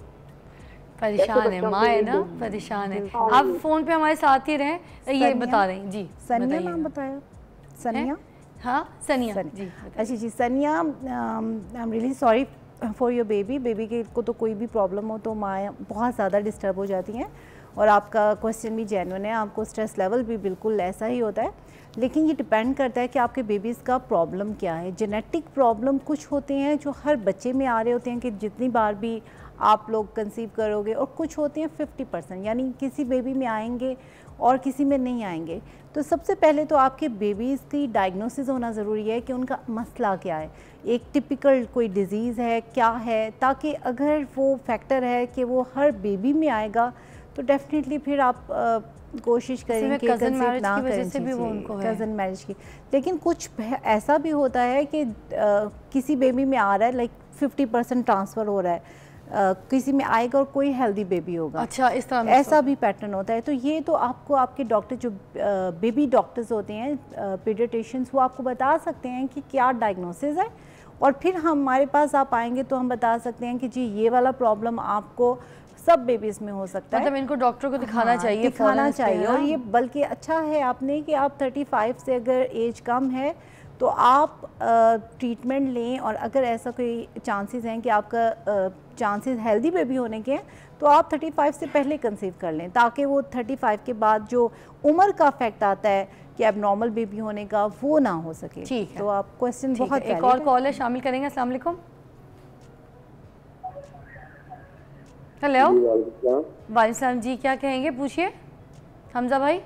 परेशान है माँ, है ना, परेशान है। आप फोन पे हमारे साथ ही रहें, ये बता रहे हैं जी। सनिया नाम बताया, सनिया? हाँ सनिया जी। अच्छा जी सनिया, I am really sorry for your baby के को तो कोई भी प्रॉब्लम हो तो माँ बहुत ज़्यादा डिस्टर्ब हो जाती हैं, और आपका क्वेश्चन भी जेन्युइन है, आपको स्ट्रेस लेवल भी बिल्कुल ऐसा ही होता है। लेकिन ये डिपेंड करता है कि आपके बेबीज़ का प्रॉब्लम क्या है। जेनेटिक प्रॉब्लम कुछ होते हैं जो हर बच्चे में आ रहे होते हैं कि जितनी बार भी आप लोग कंसीव करोगे, और कुछ होते हैं 50%, यानी किसी बेबी में आएंगे और किसी में नहीं आएंगे। तो सबसे पहले तो आपके बेबीज़ की डायग्नोसिस होना ज़रूरी है कि उनका मसला क्या है, एक टिपिकल कोई डिज़ीज़ है क्या है, ताकि अगर वो फैक्टर है कि वो हर बेबी में आएगा तो डेफिनेटली फिर आप कोशिश करें कि कज़न मैरिज ना करें, कज़न मैरिज की। लेकिन कुछ ऐसा भी होता है कि किसी बेबी में आ रहा है, लाइक 50% ट्रांसफ़र हो रहा है, किसी में आएगा और कोई हेल्दी बेबी होगा। अच्छा, इस तरह ऐसा भी पैटर्न होता है। तो ये तो आपको आपके डॉक्टर जो बेबी डॉक्टर्स होते हैं, पीडियाट्रिशियंस, वो आपको बता सकते हैं कि क्या डायग्नोसिस है, और फिर हमारे पास आप आएंगे तो हम बता सकते हैं कि जी ये वाला प्रॉब्लम आपको सब बेबीज़ में हो सकता है। मतलब इनको डॉक्टर को दिखाना चाहिए, दिखाना चाहिए। और ये बल्कि अच्छा है आपने कि आप 35 से अगर एज कम है तो आप ट्रीटमेंट लें, और अगर ऐसा कोई चांसेस हैं कि आपका चांसेस हेल्दी बेबी होने के हैं तो आप 35 से पहले कंसीव कर लें, ताकि वो 35 के बाद जो उम्र का इफेक्ट आता है कि एबनॉर्मल बेबी होने का वो ना हो सके। ठीक है, तो आप क्वेश्चन बहुत एक और कॉल है, शामिल करेंगे। अस्सलाम वालेकुम। हेलो, वालेकुम सलाम जी, क्या कहेंगे, पूछिए हमजा भाई।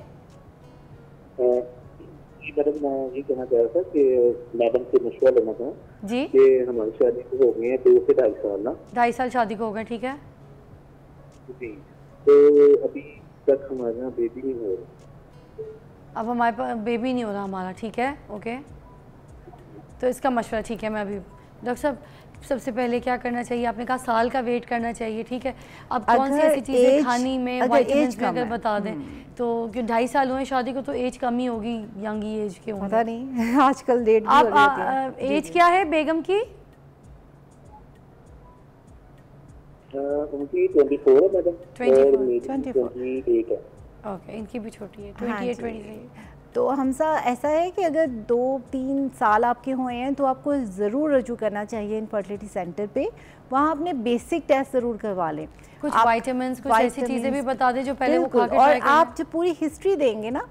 मैडम मैं ये कहना चाह रहा था कि मैडम से मशवरा लेना था जी कि हमारी शादी को हो गई है 2 से 2.5 साल ना। 2.5 साल शादी को हो गए, ठीक है जी। तो अभी तक हमारे यहाँ बेबी नहीं हो रहा। अब हमारे पास बेबी नहीं हो रहा हमारा, ठीक है, ओके। तो इसका मशवरा, ठीक है, मैं अभी डॉक्टर साहब सबसे पहले क्या करना चाहिए? आपने कहा साल का वेट करना चाहिए, ठीक है। अब कौन सी ऐसी चीज़ें खानी में, वाइटमिन्स में अगर बता दें तो, कि 2.5 साल हुए शादी को तो एज कम ही होगी, यंग ही एज के होंगे, पता नहीं आजकल डेट भी हो रही है। एज क्या है बेगम की? उनकी 24 है मैडम, और मेरी 28 है। ओके, इनकी भी छोटी है, 28 23। तो हमसा ऐसा है कि अगर 2-3 साल आपके हुए हैं तो आपको ज़रूर रजू करना चाहिए इनफर्टिलिटी सेंटर पे। वहाँ अपने बेसिक टेस्ट ज़रूर करवा लें, कुछ वाइटामिन्स, कुछ ऐसी चीज़ें भी बता दें जो पहले वो खा के और ट्राई करें। आप जब पूरी हिस्ट्री देंगे ना,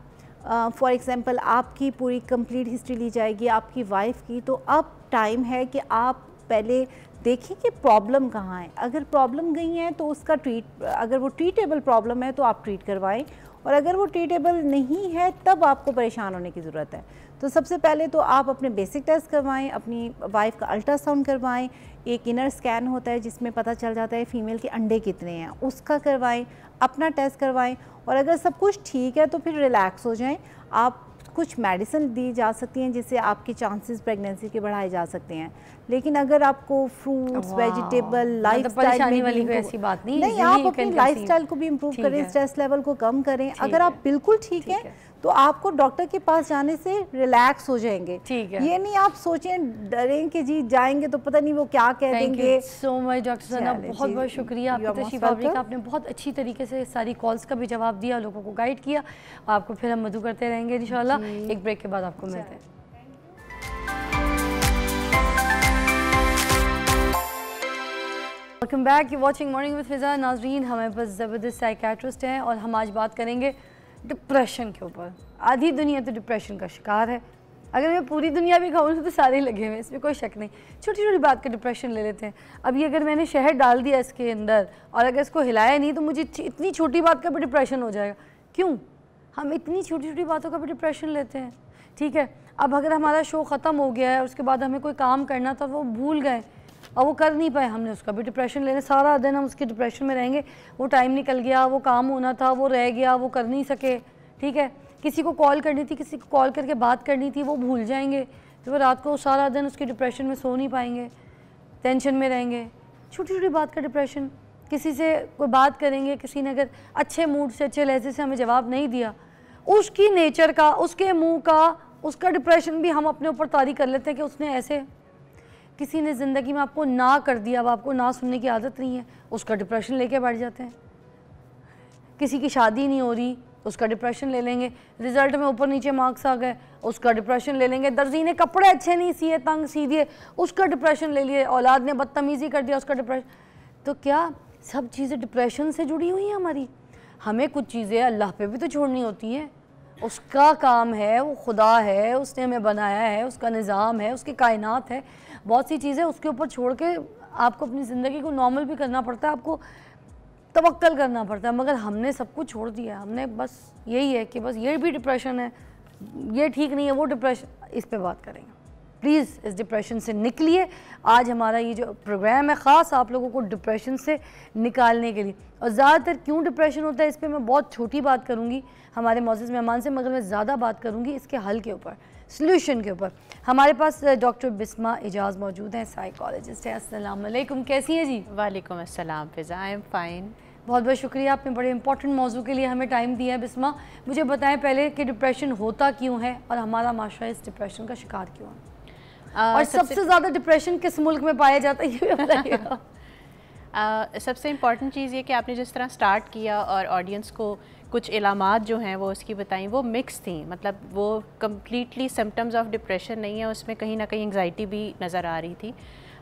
फॉर एग्जांपल आपकी पूरी कंप्लीट हिस्ट्री ली जाएगी आपकी वाइफ की, तो अब टाइम है कि आप पहले देखिए कि प्रॉब्लम कहाँ है। अगर प्रॉब्लम गई है तो उसका अगर वो ट्रीटेबल प्रॉब्लम है तो आप ट्रीट करवाएं, और अगर वो ट्रीटेबल नहीं है तब आपको परेशान होने की ज़रूरत है। तो सबसे पहले तो आप अपने बेसिक टेस्ट करवाएं, अपनी वाइफ का अल्ट्रासाउंड करवाएं, एक इनर स्कैन होता है जिसमें पता चल जाता है फीमेल के अंडे कितने हैं, उसका करवाएं, अपना टेस्ट करवाएं, और अगर सब कुछ ठीक है तो फिर रिलैक्स हो जाएं। आप कुछ मेडिसिन दी जा सकती हैं जिससे आपके चांसेस प्रेगनेंसी के बढ़ाए जा सकते हैं, लेकिन अगर आपको फ्रूट्स, वेजिटेबल, लाइफस्टाइल में वाली कोई ऐसी बात नहीं, आप अपनी लाइफस्टाइल को भी इम्प्रूव करें, स्ट्रेस लेवल को कम करें। अगर आप बिल्कुल ठीक है तो आपको डॉक्टर के पास जाने से रिलैक्स हो जाएंगे। ठीक है, ये नहीं आप सोचें डरें कि जी जाएंगे तो पता नहीं वो क्या कह देंगे। Thank you so much doctor Sana, बहुत बहुत शुक्रिया आपकी तशरीफ आवरी का। आपने बहुत अच्छी तरीके से सारी कॉल्स का भी जवाब दिया, लोगों को गाइड किया। आपको फिर हम मदू करते रहेंगे इंशाल्लाह। एक ब्रेक के बाद आपको मिलते हैं। Welcome back, you watching morning with Fiza. नाज़रीन, हमारे पास ज़बरदस्त साइकेट्रिस्ट हैं और हम आज बात करेंगे डिप्रेशन के ऊपर। आधी दुनिया तो डिप्रेशन का शिकार है, अगर मैं पूरी दुनिया भी कहूँ तो सारे लगे हुए हैं, इसमें कोई शक नहीं। छोटी छोटी बात का डिप्रेशन ले लेते हैं। अब ये अगर मैंने शहद डाल दिया इसके अंदर और अगर इसको हिलाया नहीं तो मुझे इतनी छोटी बात का भी डिप्रेशन हो जाएगा। क्यों हम इतनी छोटी छोटी बातों का भी डिप्रेशन लेते हैं? ठीक है, अब अगर हमारा शो ख़त्म हो गया है, उसके बाद हमें कोई काम करना था वो भूल गए और वो कर नहीं पाए, हमने उसका भी डिप्रेशन लेना। सारा दिन हम उसके डिप्रेशन में रहेंगे, वो टाइम निकल गया, वो काम होना था वो रह गया, वो कर नहीं सके। ठीक है, किसी को कॉल करनी थी, किसी को कॉल करके बात करनी थी, वो भूल जाएंगे, तो वो रात को सारा दिन उसके डिप्रेशन में सो नहीं पाएंगे, टेंशन में रहेंगे। छोटी छोटी बात का डिप्रेशन। किसी से कोई बात करेंगे, किसी ने अगर अच्छे मूड से, अच्छे लहजे से हमें जवाब नहीं दिया, उसकी नेचर का, उसके मुँह का, उसका डिप्रेशन भी हम अपने ऊपर तारी कर लेते हैं कि उसने ऐसे। किसी ने ज़िंदगी में आपको ना कर दिया, अब आपको ना सुनने की आदत नहीं है, उसका डिप्रेशन लेके बैठ जाते हैं। किसी की शादी नहीं हो रही, उसका डिप्रेशन ले लेंगे। रिज़ल्ट में ऊपर नीचे मार्क्स आ गए, उसका डिप्रेशन ले लेंगे। दर्जी ने कपड़े अच्छे नहीं सिए, तंग सी दिए, उसका डिप्रेशन ले लिए। औलाद ने बदतमीज़ी कर दिया, उसका डिप्रेशन। तो क्या सब चीज़ें डिप्रेशन से जुड़ी हुई हैं हमारी? हमें कुछ चीज़ें अल्लाह पे भी तो छोड़नी होती हैं। उसका काम है, वो खुदा है, उसने हमें बनाया है, उसका निज़ाम है, उसकी कायनात है। बहुत सी चीज़ें उसके ऊपर छोड़ के आपको अपनी ज़िंदगी को नॉर्मल भी करना पड़ता है, आपको तवक्कल करना पड़ता है। मगर हमने सब कुछ छोड़ दिया, हमने बस यही है कि बस ये भी डिप्रेशन है, ये ठीक नहीं है, वो डिप्रेशन। इस पे बात करेंगे। प्लीज़ इस डिप्रेशन से निकलिए। आज हमारा ये जो प्रोग्राम है ख़ास आप लोगों को डिप्रेशन से निकालने के लिए। और ज़्यादातर क्यों डिप्रेशन होता है इस पर मैं बहुत छोटी बात करूँगी हमारे मौजूद मेहमान से, मगर मैं ज़्यादा बात करूँगी इसके हल के ऊपर, सल्यूशन के ऊपर। हमारे पास डॉक्टर बिस्मा एजाज़ मौजूद हैं, साइकोलॉजिस्ट हैं। अस्सलाम वालेकुम, कैसी हैं जी? वालेकुम अस्सलाम फ़िज़ा, आई एम फ़ाइन। बहुत बहुत शुक्रिया, आपने बड़े इंपॉर्टेंट मौजू के लिए हमें टाइम दिया है। बिस्मा, मुझे बताएं पहले कि डिप्रेशन होता क्यों है और हमारा माशरा इस डिप्रेशन का शिकार क्यों है? और सबसे ज़्यादा डिप्रेशन किस मुल्क में पाया जाता है ये बताइएगा। सबसे इम्पॉर्टेंट चीज़ ये कि आपने जिस तरह स्टार्ट किया और ऑडियंस को कुछ इलामात जो हैं वो उसकी बताई, वो मिक्स थी। मतलब वो कम्प्लीटली सिम्टम्स ऑफ डिप्रेशन नहीं है, उसमें कहीं ना कहीं एंग्जाइटी भी नज़र आ रही थी।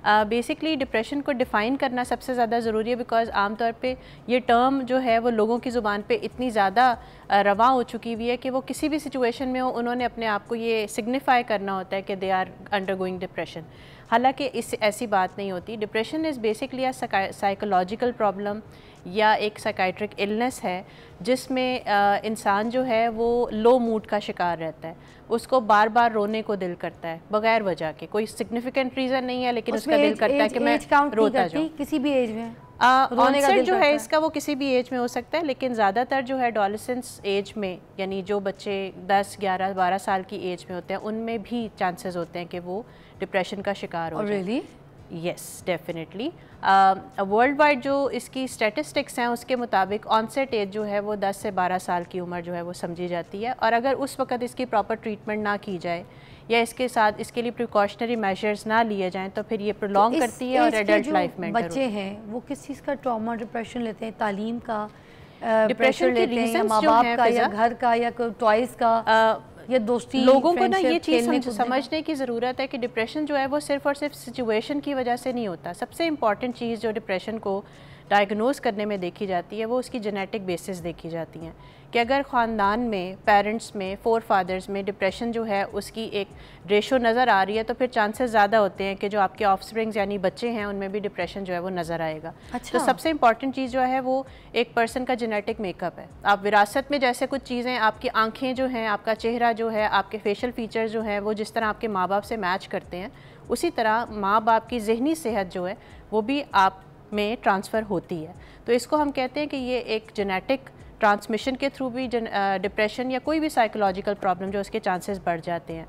बेसिकली डिप्रेशन को डिफ़ाइन करना सबसे ज़्यादा ज़रूरी है, बिकॉज़ आमतौर पे ये टर्म जो है वो लोगों की ज़ुबान पे इतनी ज़्यादा रवां हो चुकी हुई है कि वो किसी भी सिचुएशन में हो उन्होंने अपने आप को ये सिग्निफाई करना होता है कि दे आर अंडरगोइंग डिप्रेशन। हालांकि इस ऐसी बात नहीं होती। Depression is basically a psychological problem या एक साइकाइट्रिक इलनेस है जिसमें इंसान जो है वो लो मूड का शिकार रहता है। उसको बार बार रोने को दिल करता है बगैर वजह के, कोई सिग्निफिकेंट रीज़न नहीं है, लेकिन उसका दिल करता है कि मैं रोता जाऊँ। किसी भी एज में ऑनसेट जो है इसका वो किसी भी एज में हो सकता है, लेकिन ज़्यादातर जो है एडोलेसेंस एज में, यानी जो बच्चे 10, 11, 12 साल की एज में होते हैं उनमें भी चांसेस होते हैं कि वो डिप्रेशन का शिकार हो जाए। Really? Yes, definitely. World wide जो इसकी स्टैटिस्टिक्स हैं उसके मुताबिक ऑनसेट एज जो है वो 10 से 12 साल की उम्र जो है वो समझी जाती है, और अगर उस वक्त इसकी प्रॉपर ट्रीटमेंट ना की जाए या इसके साथ इसके लिए प्रिकॉशनरी मेजर्स ना लिए जाएं तो फिर ये प्रोलॉन्ग करती है और एडल्ट लाइफ में बच्चे हैं वो किस चीज़ का ट्रॉमा डिप्रेशन लेते हैं? तालीम का डिप्रेशन के रीजंस माँ जो बाप हैं का या घर का या टॉयज का या दोस्ती, लोगों को ना ये चीज़ समझने की ज़रूरत है कि डिप्रेशन जो है वो सिर्फ और सिर्फ सिचुएशन की वजह से नहीं होता। सबसे इम्पॉर्टेंट चीज़ जो डिप्रेशन को डायग्नोज करने में देखी जाती है वो उसकी जेनेटिक बेसिस देखी जाती हैं कि अगर ख़ानदान में, पेरेंट्स में, फोर फादर्स में डिप्रेशन जो है उसकी एक रेशो नज़र आ रही है तो फिर चांसेस ज़्यादा होते हैं कि जो आपके ऑफस्प्रिंग्स यानी बच्चे हैं उनमें भी डिप्रेशन जो है वो नज़र आएगा। अच्छा। तो सबसे इंपॉर्टेंट चीज़ जो है वो एक पर्सन का जेनेटिक मेकअप है। आप विरासत में जैसे कुछ चीज़ें, आपकी आँखें जो हैं, आपका चेहरा जो है, आपके फेशियल फीचर्स जो हैं वो जिस तरह आपके माँ बाप से मैच करते हैं, उसी तरह माँ बाप की ज़हनी सेहत जो है वो भी आप में ट्रांसफ़र होती है। तो इसको हम कहते हैं कि ये एक जेनेटिक ट्रांसमिशन के थ्रू भी डिप्रेशन या कोई भी साइकोलॉजिकल प्रॉब्लम जो उसके चांसेस बढ़ जाते हैं।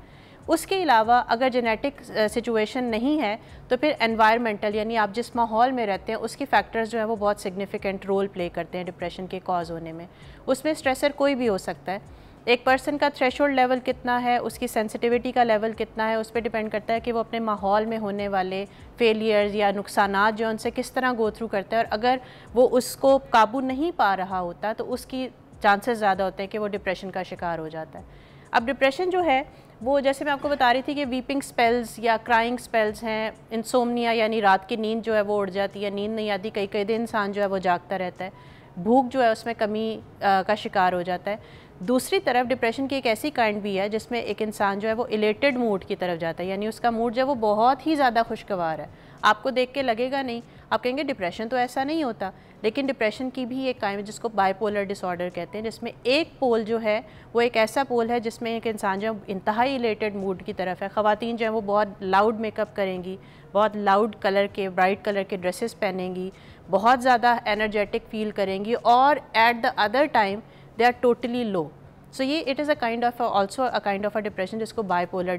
उसके अलावा अगर जेनेटिक सिचुएशन नहीं है तो फिर एनवायरमेंटल यानी आप जिस माहौल में रहते हैं उसके फैक्टर्स जो है वो बहुत सिग्निफिकेंट रोल प्ले करते हैं डिप्रेशन के कॉज होने में। उसमें स्ट्रेसर कोई भी हो सकता है। एक पर्सन का थ्रेशोल्ड लेवल कितना है, उसकी सेंसिटिविटी का लेवल कितना है, उस पर डिपेंड करता है कि वो अपने माहौल में होने वाले फेलियर्स या नुकसानात जो उनसे किस तरह गो थ्रू करता है, और अगर वो उसको काबू नहीं पा रहा होता तो उसकी चांसेस ज़्यादा होते हैं कि वो डिप्रेशन का शिकार हो जाता है। अब डिप्रेशन जो है वो जैसे मैं आपको बता रही थी कि वीपिंग स्पेल्स या क्राइंग स्पेल्स हैं, इंसोम्निया यानी रात की नींद जो है वो उड़ जाती है, नींद नहीं आती, कई कई दिन इंसान जो है वो जागता रहता है, भूख जो है उसमें कमी का शिकार हो जाता है। दूसरी तरफ डिप्रेशन की एक ऐसी काइंड भी है जिसमें एक इंसान जो है वो इलेटेड मूड की तरफ जाता है, यानी उसका मूड जो है वो बहुत ही ज़्यादा खुशगवार है, आपको देख के लगेगा नहीं, आप कहेंगे डिप्रेशन तो ऐसा नहीं होता, लेकिन डिप्रेशन की भी एक काइंड जिसको बाइपोलर डिसऑर्डर कहते हैं, जिसमें एक पोल जो है वो एक ऐसा पोल है जिसमें एक इंसान जो है इंतहाई इलेटेड मूड की तरफ है। ख़वातीन जो है वो बहुत लाउड मेकअप करेंगी, बहुत लाउड कलर के, ब्राइट कलर के ड्रेसेस पहनेंगी, बहुत ज़्यादा एनर्जेटिक फील करेंगी, और at the other time they are totally low. So ये it is a kind of also a kind of a depression जिसको बाइपोलर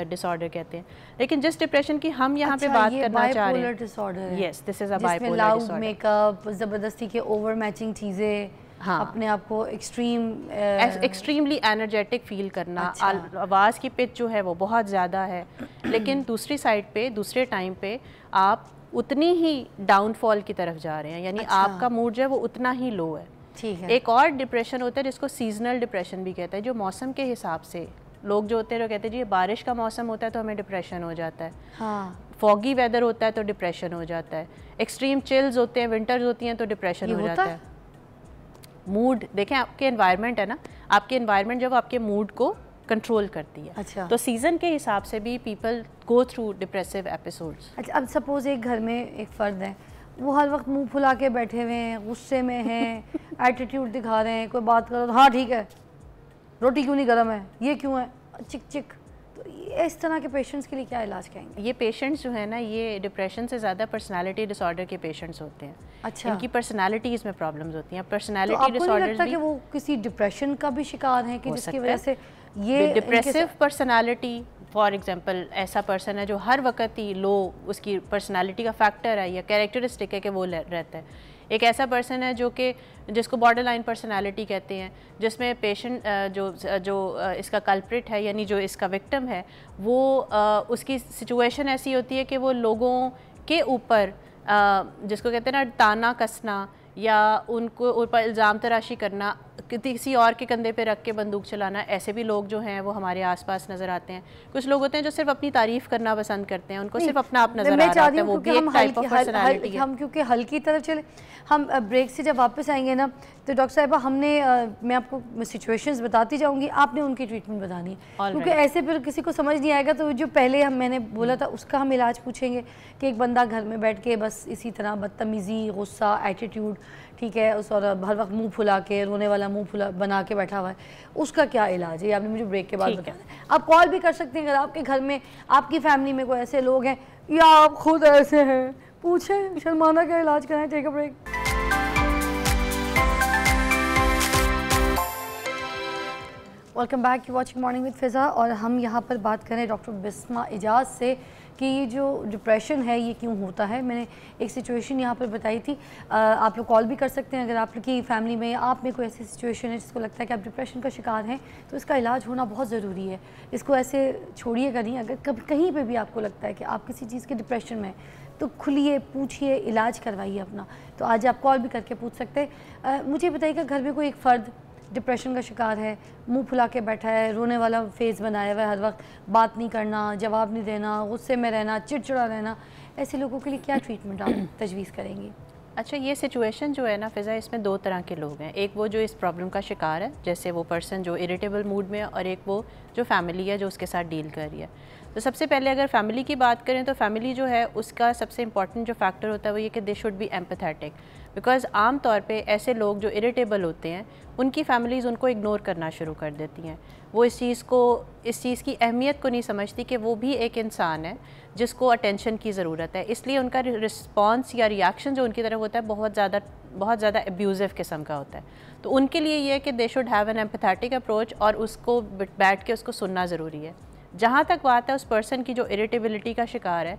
डिसऑर्डर कहते हैं। लेकिन जिस डिप्रेशन की हम यहाँ पे बात करना चाह रहे हैं, yes this is a bipolar disorder. Makeup, ज़बरदस्ती के ओवर मैचिंग चीज़ें, हाँ, अपने आप को एक्सट्रीमली एनर्जेटिक फील करना, अच्छा। आवाज़ की पिच जो है वो बहुत ज़्यादा है, लेकिन दूसरी साइड पे, दूसरे टाइम पे आप उतनी ही डाउनफॉल की तरफ जा रहे हैं, यानी अच्छा। आपका मूड जो है वो उतना ही लो है। ठीक है। एक और डिप्रेशन होता है जिसको सीजनल डिप्रेशन भी कहते हैं, जो मौसम के हिसाब से लोग जो होते हैं वो कहते हैं जी बारिश का मौसम होता है तो हमें डिप्रेशन हो जाता है, हाँ। फॉगी वेदर होता है तो डिप्रेशन हो जाता है, एक्सट्रीम चिल्स होते हैं, विंटर्स होती हैं तो डिप्रेशन हो जाता है। मूड देखें, आपके एनवायरनमेंट है ना, आपके एनवायरनमेंट जब आपके मूड को कंट्रोल करती है, अच्छा। तो सीज़न के हिसाब से भी people go through depressive episodes. अच्छा, अब सपोज एक घर में एक फ़र्द है, वो हर वक्त मुंह फुला के बैठे हुए हैं, गुस्से में हैं, एटीट्यूड दिखा रहे हैं, कोई बात करो तो हाँ ठीक है, रोटी क्यों नहीं गर्म है, ये क्यों है, चिक चिक, तो इस तरह के पेशेंट्स के लिए क्या इलाज कहेंगे? ये पेशेंट्स जो है ना, ये डिप्रेशन से ज़्यादा पर्सनालिटी डिसऑर्डर के पेशेंट्स होते हैं। अच्छा। इनकी पर्सनालिटीज़ में प्रॉब्लम्स होती हैं। पर्सनालिटी डिसऑर्डर्स भी, कि वो किसी डिप्रेशन का भी शिकार हैं कि जिसकी वजह से ये डिप्रेसिव पर्सनालिटी, फॉर एग्जांपल ऐसा पर्सन है जो हर वक्त ही लो, उसकी पर्सनालिटी का फैक्टर है या कैरेक्टरिस्टिक है कि वो रहता है। एक ऐसा पर्सन है जो कि जिसको बॉर्डर लाइन पर्सनैलिटी कहते हैं, जिसमें पेशेंट जो इसका कल्प्रिट है यानी जो इसका विक्टिम है वो उसकी सिचुएशन ऐसी होती है कि वो लोगों के ऊपर जिसको कहते हैं ना ताना कसना या उनको ऊपर इल्ज़ाम तराशी करना, किसी और के कंधे पे रख के बंदूक चलाना, ऐसे भी लोग जो हैं वो हमारे आसपास नज़र आते हैं। कुछ लोग होते हैं जो सिर्फ अपनी तारीफ़ करना पसंद करते हैं, उनको सिर्फ अपना आप नज़र आ रहा है, वो भी एक टाइप ऑफ पर्सनालिटी है। हम क्योंकि हल्की तरफ चले, हम ब्रेक से जब वापस आएंगे ना तो डॉक्टर साहिबा हमने मैं आपको सिचुएशंस बताती जाऊंगी, आपने उनकी ट्रीटमेंट बतानी है, क्योंकि ऐसे फिर किसी को समझ नहीं आएगा। तो जो पहले मैंने बोला था उसका हम इलाज पूछेंगे कि एक बंदा घर में बैठ के बस इसी तरह बदतमीज़ी, गुस्सा, एटीट्यूड, ठीक है, उस और हर वक्त मुंह फुला के, रोने वाला मुंह फुला बना के बैठा हुआ है, उसका क्या इलाज है? आपने मुझे ब्रेक के बाद बताया। आप कॉल भी कर सकते हैं अगर आपके घर में, आपकी फैमिली में कोई ऐसे लोग हैं या आप खुद ऐसे हैं, पूछें, शर्माना का इलाज कराएं। Take a break. Welcome back, you watching morning with Fiza, और हम यहाँ पर बात करें डॉक्टर बिस्मा इजाज़ से कि ये जो डिप्रेशन है ये क्यों होता है। मैंने एक सिचुएशन यहाँ पर बताई थी, आप लोग कॉल भी कर सकते हैं अगर आपकी फैमिली में या आप में कोई ऐसी सिचुएशन है जिसको लगता है कि आप डिप्रेशन का शिकार हैं, तो इसका इलाज होना बहुत ज़रूरी है। इसको ऐसे छोड़िएगा नहीं। अगर कभी कहीं पे भी आपको लगता है कि आप किसी चीज़ के डिप्रेशन में, तो खुलिए, पूछिए, इलाज करवाइए अपना। तो आज आप कॉल भी करके पूछ सकते हैं। मुझे बताइएगा, घर में कोई एक फ़र्द डिप्रेशन का शिकार है, मुंह फुला के बैठा है, रोने वाला फेस बनाया हुआ है, हर वक्त बात नहीं करना, जवाब नहीं देना, गुस्से में रहना, चिड़चिड़ा रहना, ऐसे लोगों के लिए क्या ट्रीटमेंट आप तजवीज़ करेंगी? अच्छा, ये सिचुएशन जो है ना फ़िज़ा, इसमें दो तरह के लोग हैं। एक वो जो इस प्रॉब्लम का शिकार है, जैसे वो पर्सन जो इरिटेबल मूड में है, और एक वो जो फैमिली है जो उसके साथ डील कर रही है। तो सबसे पहले अगर फैमिली की बात करें तो फैमिली जो है उसका सबसे इंपॉर्टेंट जो फैक्टर होता है वो ये कि they should be empathetic, because आम तौर पे ऐसे लोग जो इरिटेबल होते हैं उनकी फैमिलीज़ उनको इग्नोर करना शुरू कर देती हैं। वो इस चीज़ की अहमियत को नहीं समझती कि वो भी एक इंसान है जिसको अटेंशन की ज़रूरत है, इसलिए उनका रिस्पॉन्स या रिएक्शन जो उनकी तरफ होता है बहुत ज़्यादा अब्यूज़िव किस्म का होता है। तो उनके लिए ये है कि they should have an empathetic approach, और उसको बैठ के उसको सुनना ज़रूरी है। जहाँ तक बात है उस पर्सन की जो इरिटेबिलिटी का शिकार है,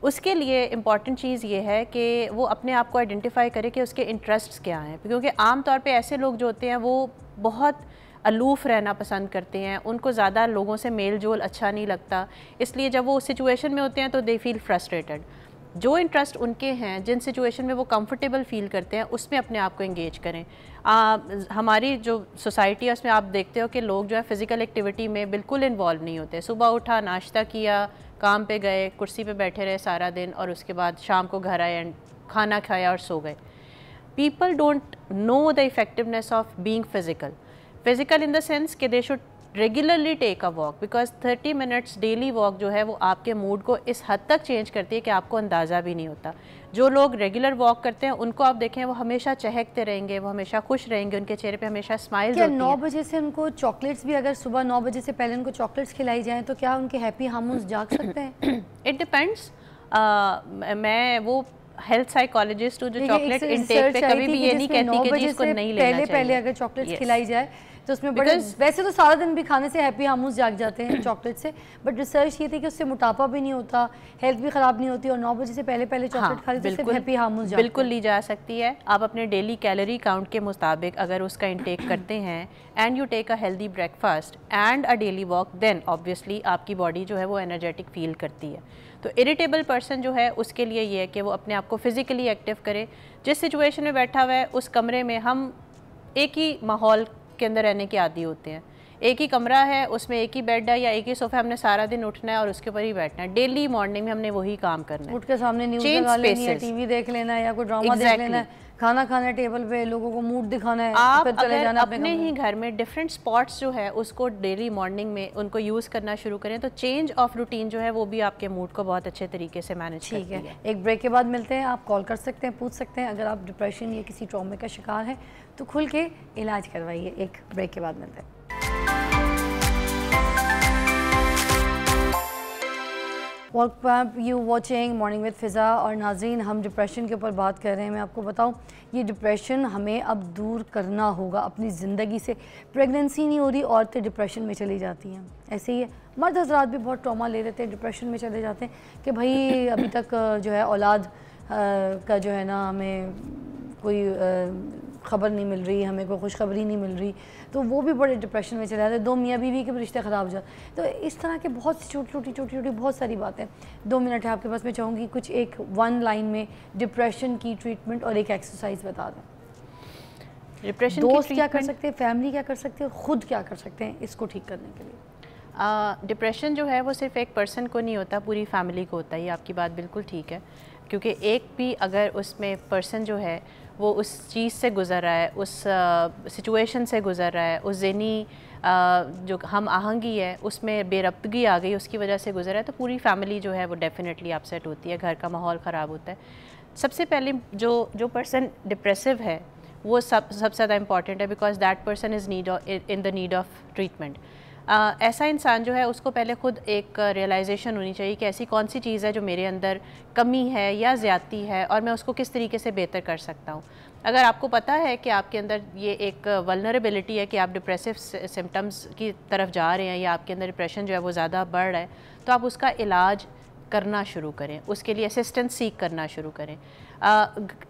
उसके लिए इम्पॉर्टेंट चीज़ ये है कि वो अपने आप को आइडेंटिफाई करे कि उसके इंटरेस्ट्स क्या हैं, क्योंकि आम तौर पे ऐसे लोग जो होते हैं वो बहुत अलूफ़ रहना पसंद करते हैं, उनको ज़्यादा लोगों से मेल जोल अच्छा नहीं लगता, इसलिए जब वो उस सिचुएशन में होते हैं तो दे फील फ्रस्ट्रेटेड। जो इंटरेस्ट उनके हैं, जिन सिचुएशन में वो कंफर्टेबल फील करते हैं, उसमें अपने आप को एंगेज करें। हमारी जो सोसाइटी है उसमें आप देखते हो कि लोग जो है फ़िज़िकल एक्टिविटी में बिल्कुल इन्वॉल्व नहीं होते। सुबह उठा, नाश्ता किया, काम पे गए, कुर्सी पे बैठे रहे सारा दिन, और उसके बाद शाम को घर आए एंड खाना खाया और सो गए। People don't know the effectiveness of being physical in the sense कि they should regularly take a walk, because 30 minutes daily walk जो है वो आपके मूड को इस हद तक चेंज करती है कि आपको अंदाज़ा भी नहीं होता। जो लोग रेगुलर वॉक करते हैं उनको आप देखें, वो हमेशा चहकते रहेंगे, वो हमेशा खुश रहेंगे, उनके चेहरे पे हमेशा स्माइल्स होती हैं। 9 बजे से उनको चॉकलेट्स भी, अगर सुबह 9 बजे से पहले उनको चॉकलेट्स खिलाई जाएँ तो क्या उनके हैप्पी हार्मोन्स जाग सकते हैं? It depends. मैं वो हेल्थ साइकोलॉजिस्ट हूँ जो चॉकलेट इंटेक पे कभी भी ये नहीं कहती कि जिसको नहीं लेना चाहिए। पहले अगर चॉकलेट्स खिलाई जाए तो उसमें बड़े, वैसे तो सारा दिन भी खाने से हैप्पी हार्मोन्स जाग जाते हैं चॉकलेट से, बट रिसर्च ये थी कि उससे मोटापा भी नहीं होता, हेल्थ भी ख़राब नहीं होती, और 9 बजे से पहले चॉकलेट खा लेते हैं, हैप्पी हार्मोन्स जागते हैं। बिल्कुल ली जा सकती है। आप अपने डेली कैलोरी काउंट के मुताबिक अगर उसका इंटेक करते हैं and you take a healthy breakfast and a daily walk, then obviously आपकी बॉडी जो है वो एनर्जेटिक फील करती है। तो इरिटेबल पर्सन जो है उसके लिए ये है कि वो अपने आप को फिज़िकली एक्टिव करे। जिस सिचुएशन में बैठा हुआ है उस कमरे में, हम एक ही माहौल के अंदर रहने के आदी होते हैं, एक ही कमरा है, उसमें एक ही बेड है या एक ही सोफा, हमने सारा दिन उठना है और उसके ऊपर ही बैठना है। डेली मॉर्निंग में हमने वही काम करना है, उठ के सामने न्यूज़ लगा लेनी है, टीवी देख लेना है या कोई ड्रामा देख लेना है, खाना खाना है टेबल पे, लोगों को मूड दिखाना है, आप फिर चले जाना अपने ही घर में डिफरेंट स्पॉट्स जो है उसको डेली मॉर्निंग में उनको यूज़ करना शुरू करें तो चेंज ऑफ रूटीन जो है वो भी आपके मूड को बहुत अच्छे तरीके से मैनेज करती है। एक ब्रेक के बाद मिलते हैं। आप कॉल कर सकते हैं, पूछ सकते हैं, अगर आप डिप्रेशन या किसी ट्रॉमे का शिकार हैं तो खुल के इलाज करवाइए। एक ब्रेक के बाद मिलते हैं। Welcome you watching morning with Fiza. और नाज़रीन, हम डिप्रेशन के ऊपर बात कर रहे हैं। मैं आपको बताऊं, ये डिप्रेशन हमें अब दूर करना होगा अपनी ज़िंदगी से। प्रेगनेंसी नहीं हो रही, औरतें डिप्रेशन में चली जाती हैं, ऐसे ही है। मर्द हज़रात भी बहुत ट्रॉमा ले लेते हैं, डिप्रेशन में चले जाते हैं कि भाई अभी तक जो है औलाद का जो है ना हमें कोई ख़बर नहीं मिल रही, हमें कोई खुशखबरी नहीं मिल रही, तो वो भी बड़े डिप्रेशन में चले जाते हैं। 2 मियाँ बीवी के भी रिश्ते ख़राब हो जाते। तो इस तरह के बहुत छोटी छोटी बहुत सारी बातें। 2 मिनट है आपके पास, मैं चाहूँगी कुछ एक 1 लाइन में डिप्रेशन की ट्रीटमेंट और एक एक्सरसाइज बता दें। डिप्रेशन दोस्त क्या कर सकते हैं, फैमिली क्या कर सकते हैं, खुद क्या कर सकते हैं इसको ठीक करने के लिए? डिप्रेशन जो है वो सिर्फ एक पर्सन को नहीं होता, पूरी फैमिली को होता है। ये आपकी बात बिल्कुल ठीक है, क्योंकि एक भी अगर उसमें पर्सन जो है वो उस चीज़ से गुज़र रहा है, उस सिचुएशन से गुज़र रहा है, उस ज़हनी जो हम आहंगी है उसमें बेरब्तगी आ गई, उसकी वजह से गुज़र रहा है, तो पूरी फैमिली जो है वो डेफिनेटली अपसेट होती है, घर का माहौल ख़राब होता है। सबसे पहले जो पर्सन डिप्रेसिव है वो सबसे ज़्यादा इम्पॉर्टेंट है, because that person is in the need of treatment. ऐसा इंसान जो है उसको पहले खुद एक रियलाइजेशन होनी चाहिए कि ऐसी कौन सी चीज़ है जो मेरे अंदर कमी है या ज़्यादती है और मैं उसको किस तरीके से बेहतर कर सकता हूँ। अगर आपको पता है कि आपके अंदर ये एक वल्नरेबिलिटी है कि आप डिप्रेसिव सिम्टम्स की तरफ जा रहे हैं या आपके अंदर डिप्रेशन जो है वो ज़्यादा बढ़ रहा है, तो आप उसका इलाज करना शुरू करें, उसके लिए असिस्टेंस सीख करना शुरू करें।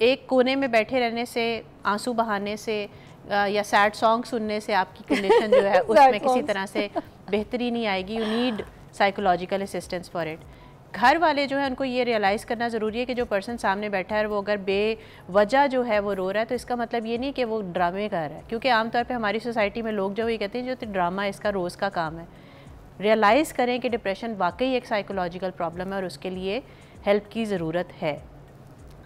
एक कोने में बैठे रहने से, आंसू बहाने से या सैड सॉन्ग सुनने से आपकी कंडीशन जो है उसमें किसी तरह से बेहतरी नहीं आएगी। You need psychological assistance for it. घर वाले जो है उनको ये रियलाइज़ करना ज़रूरी है कि जो पर्सन सामने बैठा है वो अगर बेवजह जो है वो रो रहा है तो इसका मतलब ये नहीं कि वो ड्रामे कर रहा है, क्योंकि आमतौर पे हमारी सोसाइटी में लोग जो ये कहते हैं जो तो ड्रामा इसका रोज़ का काम है। रियलाइज़ करें कि डिप्रेशन वाकई एक साइकोलॉजिकल प्रॉब्लम है और उसके लिए हेल्प की ज़रूरत है।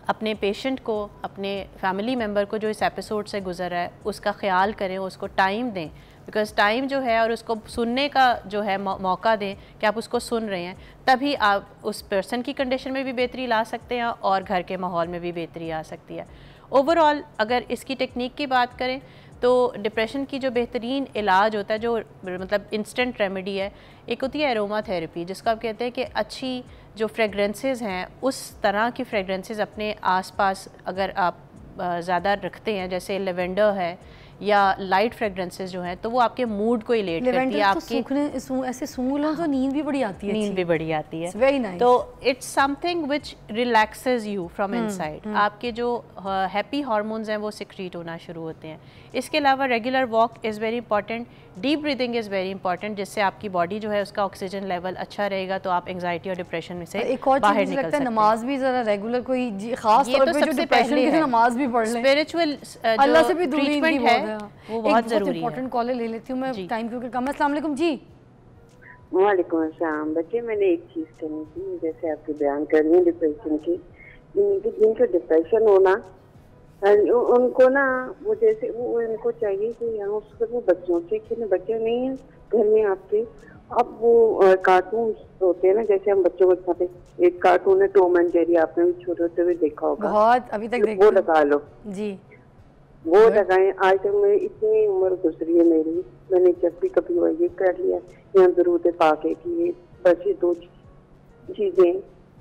अपने पेशेंट को, अपने फैमिली मेम्बर को जो इस एपिसोड से गुजर रहा है उसका ख्याल करें, उसको टाइम दें, बिकॉज़ टाइम जो है और उसको सुनने का जो है मौका दें कि आप उसको सुन रहे हैं, तभी आप उस पर्सन की कंडीशन में भी बेहतरी ला सकते हैं और घर के माहौल में भी बेहतरी आ सकती है। ओवरऑल अगर इसकी टेक्निक की बात करें तो डिप्रेशन की जो बेहतरीन इलाज होता है, जो मतलब इंस्टेंट रेमेडी है, एक होती है एरोमा थेरेपी, जिसको आप कहते हैं कि अच्छी जो फ्रेगरेंसेस हैं उस तरह की फ्रेगरेंसेस अपने आसपास अगर आप ज़्यादा रखते हैं, जैसे लेवेंडर है या लाइट फ्रेगरेंसेस जो हैं, तो वो आपके मूड को इलेट करती है। आपकी ऐसे सूंघ लो तो नींद भी बड़ी आती है, नींद भी बड़ी आती है। Very nice. तो it's something which relaxes you from inside. आपके जो हैप्पी हार्मोन्स हैं वो सिक्रीट होना शुरू होते हैं। इसके अलावा regular walk is very important, deep breathing is very important, जिससे आपकी बॉडी जो है उसका ऑक्सीजन लेवल अच्छा रहेगा तो आप एंग्जाइटी और डिप्रेशन में से एक और बाहर चीज़ निकल लगता है, सकते हैं। नमाज भी ज़रा रेगुलर कोई खास तौर पे जो डिप्रेशन की नमाज भी पढ़ लें, स्पिरिचुअल अल्लाह से भी दूरी ट्रीटमेंट है वो बहुत ज़रूरी है। इंपॉर्टेंट कॉल ले लेती हूँ मैं, टाइम क्योंकि कम है। अस्सलाम वालेकुम जी। वालेकुम अस्सलाम। बच्चे, मैंने एक चीज़ करनी थी, जैसे आपके बयान कर रही हैं डिप्रेशन की, जिनको डिप्रेशन होना उनको ना वो जैसे वो उनको चाहिए कि यहाँ उसको वो बच्चों से खेलने, बच्चे नहीं है घर में आपके, अब वो कार्टून होते हैं ना, जैसे हम बच्चों को दिखाते, एक कार्टून है टॉम एंड जेरी, आपने भी छोटे होते हुए देखा होगा, बहुत अभी तक वो लगा लो जी, वो लगाएं। आज तक मेरी इतनी उम्र गुजरी है मेरी, मैंने जब भी कभी वो ये कर लिया, यहाँ दरूद पाके की, बस ये दो चीजें,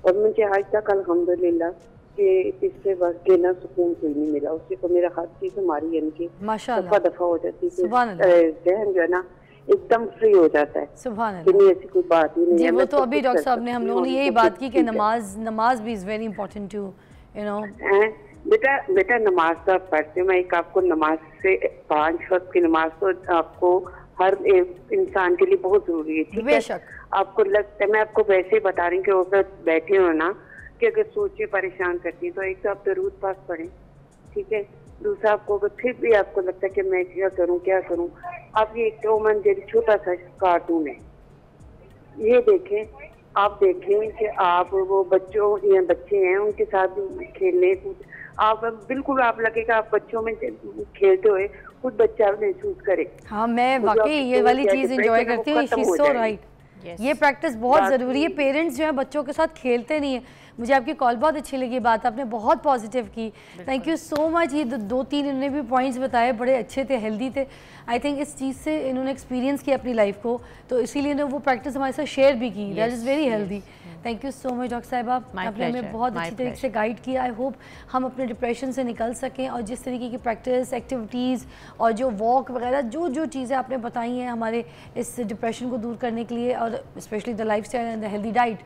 और मुझे आज तक अल्हम्दुलिल्लाह कि इससे बस के ना सुकून कोई नहीं मिला, उससे तो मेरा हर चीज हमारी इनकी दफा दफा हो जाती है, जहन जो है ना एकदम फ्री हो जाता है। सुभान अल्लाह। नहीं ऐसी कोई बात ही नहीं जी, है। वो तो अभी डॉक्टर साहब ने हम लोगों ने यही बात की कि नमाज भी is very important to you know. बेटा नमाज तो आप पढ़ते हो, मैं एक आपको नमाज से 5 वक्त की नमाज तो आपको हर इंसान के लिए बहुत जरूरी है, ठीक है। आपको लगता है, मैं आपको वैसे बता रही हूँ कि अगर बैठे हो ना कि अगर सोचे परेशान करती है तो एक तो आप दरूद पाक पढ़ें, ठीक है। दूसरा आपको अगर फिर भी आपको लगता है कि मैं क्या करूं, आप ये एक टॉम एंड जेरी छोटा सा कार्टून है, ये देखें, आप देखें कि आप वो बच्चे हैं उनके साथ खेलने, आप बिल्कुल आप लगेगा आप बच्चों में खेलते हुए खुद बच्चा महसूस करे। हाँ, मैं वाकई ये वाली चीज़ एंजॉय करती हूँ। She is so right. ये प्रैक्टिस बहुत ज़रूरी है। पेरेंट्स जो है बच्चों के साथ खेलते नहीं है। मुझे आपकी कॉल बहुत अच्छी लगी, बात आपने बहुत पॉजिटिव की, थैंक यू सो मच। ये 2-3 इन्होंने भी पॉइंट्स बताए, बड़े अच्छे थे, हेल्दी थे। आई थिंक इस चीज़ से इन्होंने एक्सपीरियंस किया अपनी लाइफ को, तो इसीलिए इन्होंने वो प्रैक्टिस हमारे साथ शेयर भी की। That is very healthy. Thank you so much doctor साहिबा, आपने हमें बहुत अच्छी तरीके से गाइड किया। आई होप हम अपने डिप्रेशन से निकल सकें, और जिस तरीके की प्रैक्टिस, एक्टिविटीज़ और जो वॉक वगैरह जो चीज़ें आपने बताई हैं हमारे इस डिप्रेशन को दूर करने के लिए, और specially the life style and the healthy diet,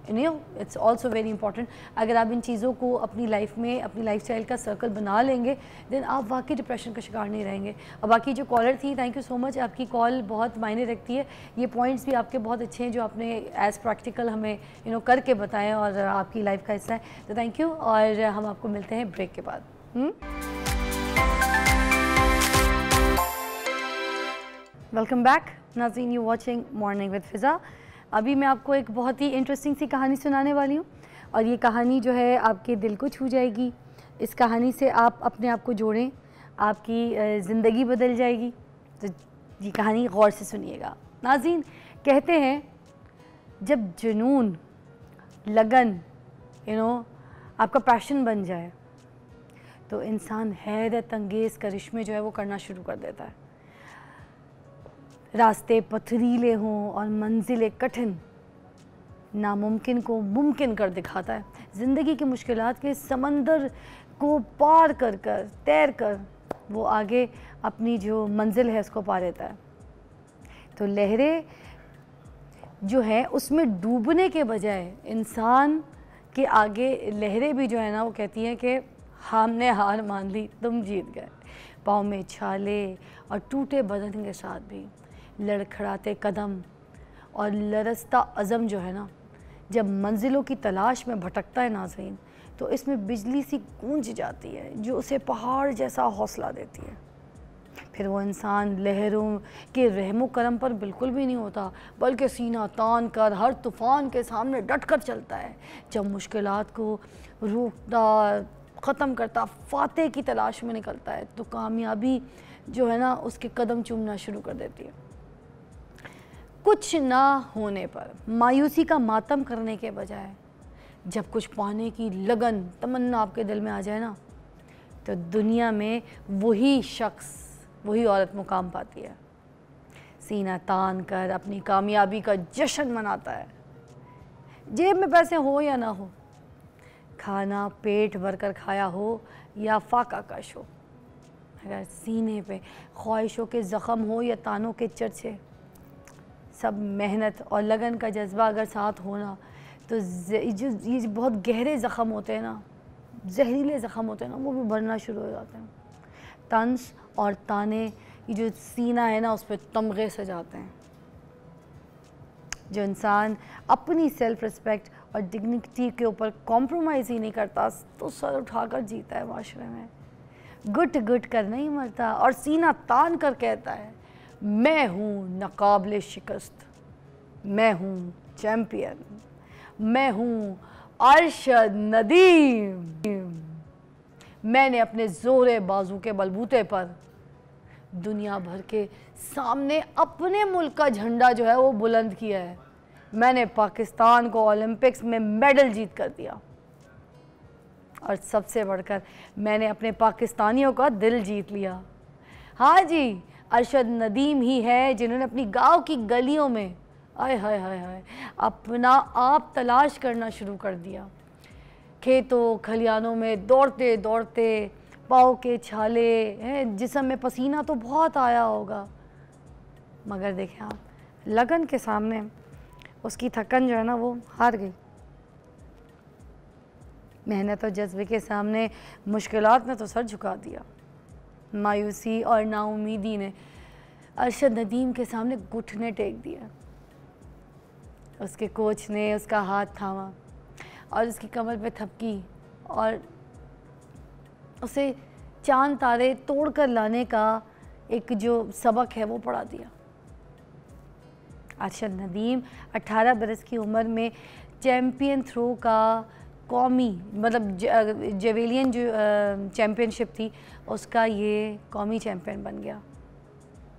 it's also very important. अगर आप इन चीज़ों को अपनी लाइफ में, अपनी लाइफ स्टाइल का सर्कल बना लेंगे, देन आप वाकई डिप्रेशन का शिकार नहीं रहेंगे। और बाकी जो कॉलर थी, थैंक यू सो मच, आपकी कॉल बहुत मायने रखती है। ये पॉइंट्स भी आपके बहुत अच्छे हैं जो आपने एज प्रैक्टिकल हमें करके बताएं और आपकी लाइफ का हिस्सा है, तो थैंक यू। और हम आपको मिलते हैं ब्रेक के बाद। वेलकम बैक नाज़रीन, यू वॉचिंग मॉर्निंग विद फ़िज़ा। अभी मैं आपको एक बहुत ही इंटरेस्टिंग सी कहानी सुनाने वाली हूँ, और ये कहानी जो है आपके दिल को छू जाएगी। इस कहानी से आप अपने आप को जोड़ें, आपकी ज़िंदगी बदल जाएगी। तो ये कहानी गौर से सुनिएगा। नाज़रीन, कहते हैं जब जुनून, लगन, आपका पैशन बन जाए तो इंसान हैरत अंगेज़ करिश्मे जो है वो करना शुरू कर देता है। रास्ते पथरीले हों और मंजिलें कठिन, नामुमकिन को मुमकिन कर दिखाता है। ज़िंदगी की मुश्किलात के समंदर को पार कर तैर कर वो आगे अपनी जो मंजिल है उसको पा लेता है। तो लहरें जो है उसमें डूबने के बजाय इंसान के आगे लहरें भी जो है ना वो कहती हैं कि हमने हार मान ली, तुम जीत गए। पाँव में छाले और टूटे बदन के साथ भी लड़खड़ाते कदम और लरसता अज़म जो है ना, जब मंजिलों की तलाश में भटकता है नाज़रीन, तो इसमें बिजली सी गूंज जाती है जो उसे पहाड़ जैसा हौसला देती है। फिर वो इंसान लहरों के रहमो करम पर बिल्कुल भी नहीं होता, बल्कि सीना तान कर हर तूफ़ान के सामने डट कर चलता है। जब मुश्किलात को रोकता, ख़त्म करता, फातेह की तलाश में निकलता है, तो कामयाबी जो है ना उसके कदम चूमना शुरू कर देती है। कुछ ना होने पर मायूसी का मातम करने के बजाय जब कुछ पाने की लगन, तमन्ना आपके दिल में आ जाए ना, तो दुनिया में वही शख्स, वही औरत मुकाम पाती है। सीना तान कर अपनी कामयाबी का जश्न मनाता है। जेब में पैसे हो या ना हो, खाना पेट भर कर खाया हो या फाका कश हो, अगर सीने पे ख्वाहिशों के ज़ख़म हो या तानों के चर्चे, सब मेहनत और लगन का जज्बा अगर साथ होना, तो ये बहुत गहरे ज़ख़म होते हैं ना, जहरीले ज़ख़म होते हैं ना, वो भी भरना शुरू हो जाते हैं। तंस और ताने, ये जो सीना है ना उस पर तमगे से जाते हैं। जो इंसान अपनी सेल्फ़ रिस्पेक्ट और डिग्निटी के ऊपर कॉम्प्रोमाइज़ ही नहीं करता, तो सर उठाकर जीता है माशरे में, गुट गुट कर नहीं मरता और सीना तान कर कहता है, मैं हूँ नाकाबिले शिकस्त, मैं हूँ चैम्पियन, मैं हूँ अरशद नदीम। मैंने अपने ज़ोरे बाजू के बलबूते पर दुनिया भर के सामने अपने मुल्क का झंडा जो है वो बुलंद किया है। मैंने पाकिस्तान को ओलंपिक्स में मेडल जीत कर दिया, और सबसे बढ़कर मैंने अपने पाकिस्तानियों का दिल जीत लिया। हाँ जी, अरशद नदीम ही है जिन्होंने अपनी गांव की गलियों में आय हाय हाय हाय अपना आप तलाश करना शुरू कर दिया। खेतों खलियानों में दौड़ते दौड़ते पाँव के छाले हैं, जिस्म में पसीना तो बहुत आया होगा, मगर देखें आप, लगन के सामने उसकी थकन जो है ना वो हार गई। मेहनत और जज्बे के सामने मुश्किलात ने तो सर झुका दिया। मायूसी और नाउमीदी ने अरशद नदीम के सामने घुटने टेक दिया। उसके कोच ने उसका हाथ थामा और उसकी कमर पे थपकी और उसे चांद तारे तोड़ कर लाने का एक जो सबक है वो पढ़ा दिया। अरशद नदीम 18 बरस की उम्र में चैम्पियन थ्रो का कौमी, मतलब जेवेलियन जो चैम्पियनशिप थी उसका ये कौमी चैम्पियन बन गया।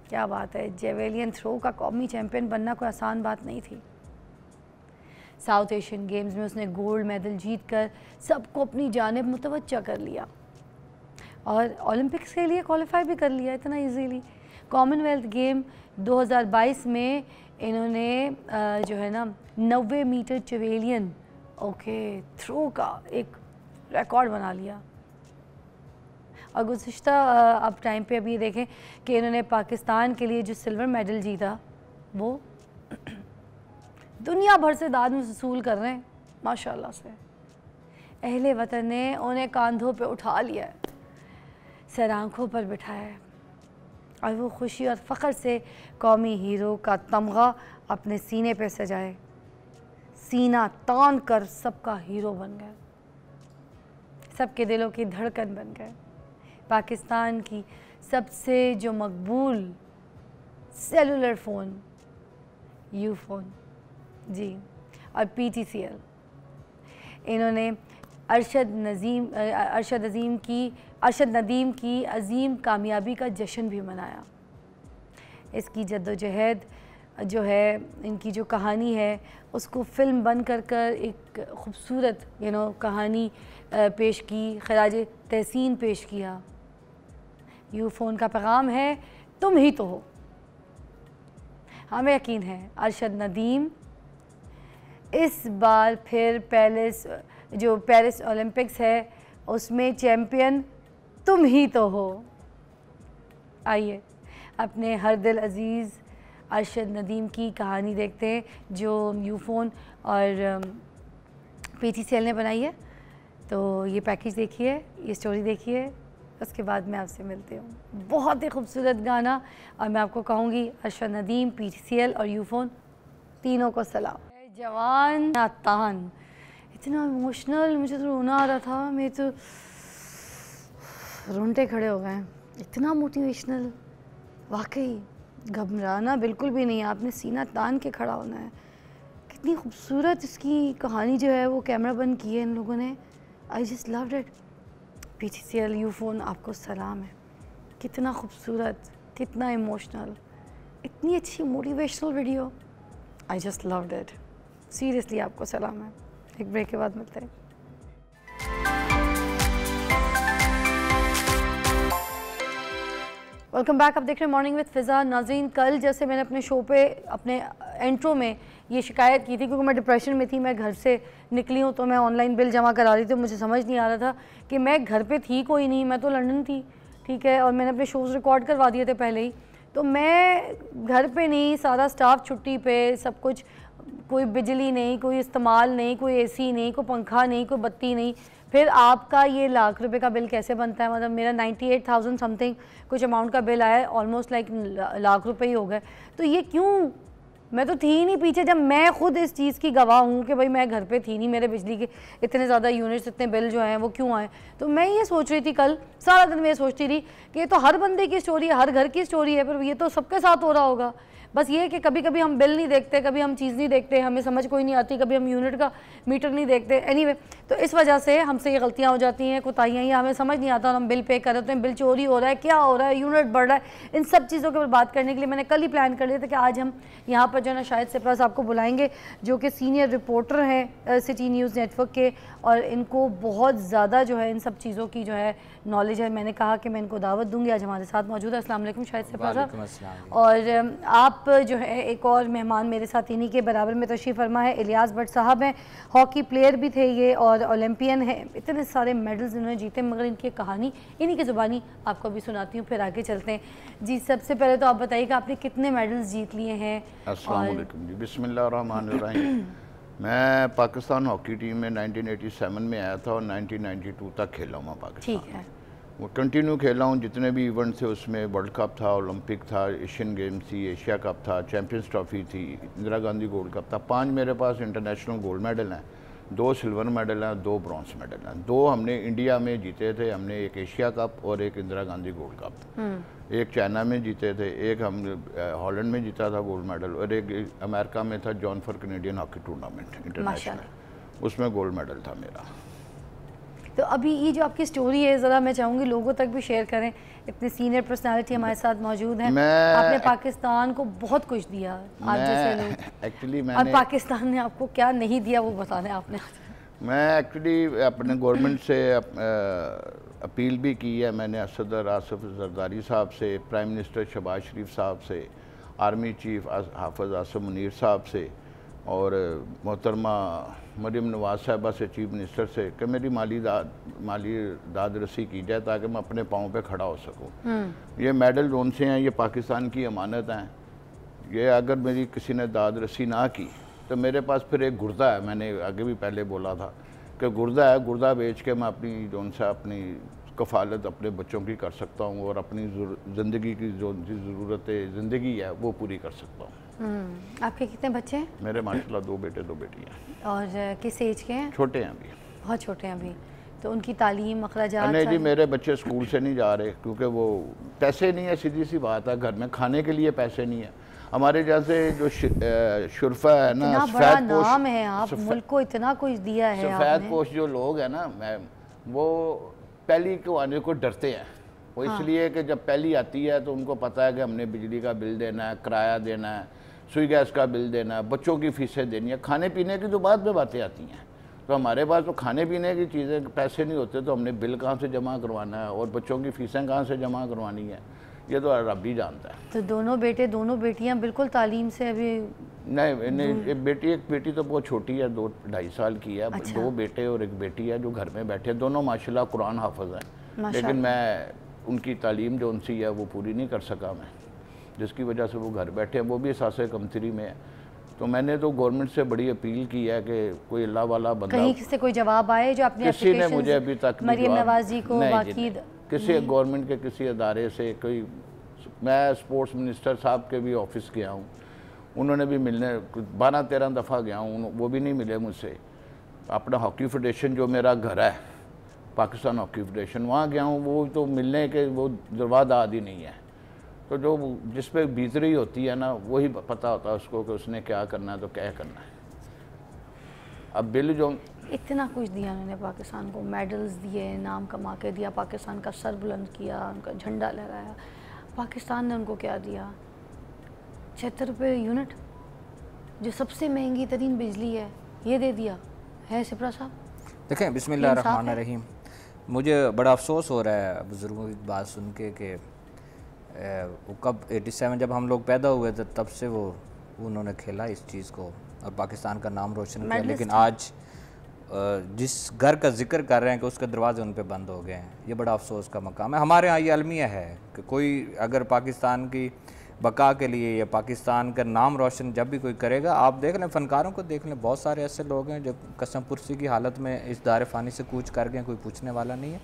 क्या बात है, जेवेलियन थ्रो का कौमी चैम्पियन बनना कोई आसान बात नहीं थी। साउथ एशियन गेम्स में उसने गोल्ड मेडल जीतकर सबको अपनी जानिब मुतवज्जा कर लिया और ओलंपिक्स के लिए क्वालिफाई भी कर लिया इतना इजीली। कॉमनवेल्थ गेम 2022 में इन्होंने जो है ना 90 मीटर जेवेलियन थ्रो का एक रिकॉर्ड बना लिया। और गुज़िश्ता अब टाइम पे अभी देखें कि इन्होंने पाकिस्तान के लिए जो सिल्वर मेडल जीता वो दुनिया भर से दाद वसूल कर रहे हैं माशाल्लाह से। अहले वतन ने उन्हें कांधों पे उठा लिया है, सर आँखों पर बिठाया है और वो खुशी और फ़ख्र से कौमी हीरो का तमगा अपने सीने पे सजाए, सीना तान कर सबका हीरो बन गए, सबके दिलों की धड़कन बन गए। पाकिस्तान की सबसे जो मकबूल सेलुलर फ़ोन यू फ़ोन जी और PTCL, इन्होंने अरशद नदीम की अजीम कामयाबी का जश्न भी मनाया। इसकी जद्दोजहद जो है, इनकी जो कहानी है उसको फ़िल्म बन कर एक ख़ूबसूरत कहानी पेश की, खराज तहसीन पेश किया। यू फ़ोन का पैगाम है, तुम ही तो हो। हमें यकीन है अरशद नदीम इस बार फिर पेरिस ओलंपिक्स है उसमें चैम्पियन तुम ही तो हो। आइए अपने हर दिल अज़ीज़ अरशद नदीम की कहानी देखते हैं जो यूफ़ोन और PTCL ने बनाई है। तो ये पैकेज देखिए, ये स्टोरी देखिए, उसके बाद मैं आपसे मिलती हूँ। बहुत ही खूबसूरत गाना, और मैं आपको कहूँगी अरशद नदीम, PTCL और यूफ़ोन तीनों को सलाम। जवान तान, इतना इमोशनल, मुझे तो रोना आ रहा था, मेरे तो रोंगटे खड़े हो गए। इतना मोटिवेशनल, वाकई घबराना बिल्कुल भी नहीं, आपने सीना तान के खड़ा होना है। कितनी खूबसूरत इसकी कहानी जो है वो कैमरा बंद की है इन लोगों ने। I just loved it. PTCL Ufone आपको सलाम है, कितना खूबसूरत, कितना इमोशनल, इतनी अच्छी motivational video. I just loved it, seriously आपको सलाम है। एक ब्रेक के बाद मिलते हैं। Welcome back. आप देख रहे हैं मॉर्निंग विद फ़िज़ा। नाज़रीन, कल जैसे मैंने अपने शो पे अपने इंट्रो में ये शिकायत की थी, क्योंकि मैं डिप्रेशन में थी, मैं घर से निकली हूँ तो मैं ऑनलाइन बिल जमा करा रही थी, मुझे समझ नहीं आ रहा था कि मैं घर पे थी कोई नहीं, मैं तो लंदन थी, ठीक है, और मैंने अपने शोज़ रिकॉर्ड करवा दिए थे पहले ही, तो मैं घर पे नहीं, सारा स्टाफ छुट्टी पे, सब कुछ, कोई बिजली नहीं, कोई इस्तेमाल नहीं, कोई AC नहीं, कोई पंखा नहीं, कोई बत्ती नहीं। फिर आपका ये लाख रुपए का बिल कैसे बनता है? मतलब मेरा 98,000 समथिंग कुछ अमाउंट का बिल आया, ऑलमोस्ट लाइक लाख रुपए ही हो गए। तो ये क्यों? मैं तो थी ही नहीं पीछे, जब मैं खुद इस चीज़ की गवाह हूँ कि भाई मैं घर पे थी नहीं, मेरे बिजली के इतने ज़्यादा यूनिट्स, इतने बिल जो हैं वो क्यों आए। तो मैं ये सोच रही थी कल सारा दिन, मैं ये सोचती थी कि ये तो हर बंदे की स्टोरी है, हर घर की स्टोरी है, पर ये तो सबके साथ हो रहा होगा। बस ये कि कभी कभी हम बिल नहीं देखते, कभी हम चीज़ नहीं देखते, हमें समझ कोई नहीं आती, कभी हम यूनिट का मीटर नहीं देखते। एनीवे, तो इस वजह से हमसे ये गलतियाँ हो जाती हैं, कोताहियाँ, या हमें समझ नहीं आता और हम बिल पे कर रहे हैं, बिल चोरी हो रहा है, क्या हो रहा है, यूनिट बढ़ रहा है। इन सब चीज़ों के ऊपर बात करने के लिए मैंने कल ही प्लान कर लिया था कि आज हम यहाँ पर जो है ना शायद से प्लस आपको बुलाएंगे, जो कि सीनियर रिपोर्टर हैं सिटी न्यूज़ नेटवर्क के, और इनको बहुत ज़्यादा जो है इन सब चीज़ों की जो है नॉलेज है। मैंने कहा कि मैं इनको दावत दूंगी, आज हमारे साथ मौजूद है। अस्सलाम वालेकुम शाहिद सिफा साहब। और आप जो है एक और मेहमान मेरे साथ इन्हीं के बराबर में तशरीफ़ फरमा है, इलियास भट्ट साहब हैं, हॉकी प्लेयर भी थे ये और ओलंपियन हैं, इतने सारे मेडल्स इन्होंने जीते, मगर इनकी कहानी इन्हीं की ज़ुबानी आपको भी सुनाती हूँ, फिर आगे चलते हैं। जी, सबसे पहले तो आप बताइए कि आपने कितने मेडल्स जीत लिए हैं? अस्सलाम वालेकुम जी, बिस्मिल्लाहिर्रहमानिर्रहीम। मैं पाकिस्तान हॉकी टीम में 1987 में आया था और 1992 तक खेला हूँ पाकिस्तान। ठीक है। वो कंटिन्यू खेला हूँ, जितने भी इवेंट थे उसमें वर्ल्ड कप था, ओलंपिक था, एशियन गेम्स थी, एशिया कप था, चैम्पियंस ट्रॉफी थी, इंदिरा गांधी गोल्ड कप था। 5 मेरे पास इंटरनेशनल गोल्ड मेडल हैं, 2 सिल्वर मेडल हैं, 2 ब्रॉन्ज मेडल हैं। 2 हमने इंडिया में जीते थे, हमने एक एशिया कप और एक इंदिरा गांधी गोल्ड कप। एक चाइना में जीते थे, एक हम हॉलैंड में जीता था गोल्ड मेडल, और एक अमेरिका में था John for Canadian hockey tournament international, उसमें गोल्ड मेडल था मेरा। तो अभी ये जो आपकी स्टोरी है ज़रा मैं चाहूँगी लोगों तक भी शेयर करें, इतने सीनियर पर्सनालिटी हमारे साथ मौजूद हैं। आपने पाकिस्तान को बहुत कुछ दिया, आप जैसे लोग एक्चुअली, और पाकिस्तान ने आपको क्या नहीं दिया वो बताना है आपने। मैं एक्चुअली अपने गवर्नमेंट से अपील भी की है मैंने, सदर आसिफ जरदारी साहब से, प्राइम मिनिस्टर शहबाज शरीफ साहब से, आर्मी चीफ हाफिज आसिम मुनीर साहब से, और मोहतरमा मरीम नवाज साहबा से, चीफ मिनिस्टर से, कि मेरी माली दाद रसी की जाए ताकि मैं अपने पाँव पे खड़ा हो सकूं। ये मेडल जोन से हैं, ये पाकिस्तान की अमानत हैं, ये अगर मेरी किसी ने दाद रसी ना की तो मेरे पास फिर एक गुर्दा है, मैंने आगे भी पहले बोला था कि गुर्दा है, गुर्दा बेच के मैं अपनी जोन से अपनी कफ़ालत अपने बच्चों की कर सकता हूँ और अपनी ज़िंदगी की जो ज़रूरत ज़िंदगी है वो पूरी कर सकता हूँ। आपके कितने बच्चे हैं? मेरे माशाल्लाह 2 बेटे 2 बेटियाँ। और किस एज के हैं? छोटे हैं अभी, बहुत छोटे हैं अभी। तो उनकी तालीम, अखराजात? नहीं जी, मेरे बच्चे स्कूल से नहीं जा रहे क्योंकि वो पैसे नहीं है, सीधी सी बात है, घर में खाने के लिए पैसे नहीं है। हमारे जैसे जो शुरफा है ना, सफेद नाम है, आप मुल्क को इतना कुछ दिया है, सफेद पोश जो लोग हैं ना, वो पहली को आने को डरते हैं। वो इसलिए कि जब पहली आती है तो उनको पता है कि हमने बिजली का बिल देना है, किराया देना है, सुई गैस का बिल देना है, बच्चों की फीसें देनी है, खाने पीने की तो बाद में बातें आती हैं। तो हमारे पास तो खाने पीने की चीज़ें, पैसे नहीं होते तो हमने बिल कहाँ से जमा करवाना है और बच्चों की फीसें कहाँ से जमा करवानी है, ये तो रब ही जानता है। तो दोनों बेटे दोनों बेटियां बिल्कुल तालीम से अभी नहीं, एक बेटी तो बहुत छोटी है, 2-2.5 साल की है। अच्छा। 2 बेटे और एक बेटी है जो घर में बैठे, दोनों माशाल्लाह कुरान हाफिज हैं, लेकिन मैं उनकी तालीम जो उनसी है वो पूरी नहीं कर सका मैं, जिसकी वजह से वो घर बैठे हैं, वो भी एहसास कमतरी में है। तो मैंने तो गवर्नमेंट से बड़ी अपील की है कि कोई अल्लाह वाला बंदा, कहीं से कोई जवाब आए जो अपने किसी ने मुझे अभी तक मरीम नवाज जी को किसी गवर्नमेंट के किसी अदारे से कोई, मैं स्पोर्ट्स मिनिस्टर साहब के भी ऑफिस गया हूँ, उन्होंने भी मिलने 12-13 दफ़ा गया हूँ, वो भी नहीं मिले मुझसे। अपना हॉकी फेडरेशन जो मेरा घर है, पाकिस्तान हॉकी फेडरेशन, वहाँ गया हूँ, वो तो मिलने के वो दरवाज़ा आदि नहीं है। तो जो जिस पे बीत रही होती है ना, वही पता होता है उसको कि उसने क्या करना है तो क्या करना है। अब बिल जो इतना कुछ दिया उन्होंने पाकिस्तान को, मेडल्स दिए, नाम कमा के दिया, पाकिस्तान का सर बुलंद किया, उनका झंडा लहराया। पाकिस्तान ने उनको क्या दिया? 76 रुपये यूनिट, जो सबसे महंगी तरीन बिजली है, ये दे दिया है सिपरा साहब। देखें, बिस्मिल्लाहिर्रहमानिर्रहीम, मुझे बड़ा अफसोस हो रहा है बुज़ुर्गों की बात सुन के कि वो कब 87 जब हम लोग पैदा हुए थे तब से वो उन्होंने खेला इस चीज़ को और पाकिस्तान का नाम रोशन किया, लेकिन आज जिस घर का जिक्र कर रहे हैं कि उसके दरवाजे उन पे बंद हो गए हैं, ये बड़ा अफसोस का मकाम है। हमारे यहाँ ये अलमिया है कि कोई अगर पाकिस्तान की बका के लिए या पाकिस्तान का नाम रोशन जब भी कोई करेगा, आप देख लें, फ़नकारों को देख लें, बहुत सारे ऐसे लोग हैं जो कसम पुरसी की हालत में इस दायरे फ़ानी से कूच कर गए, कोई पूछने वाला नहीं है।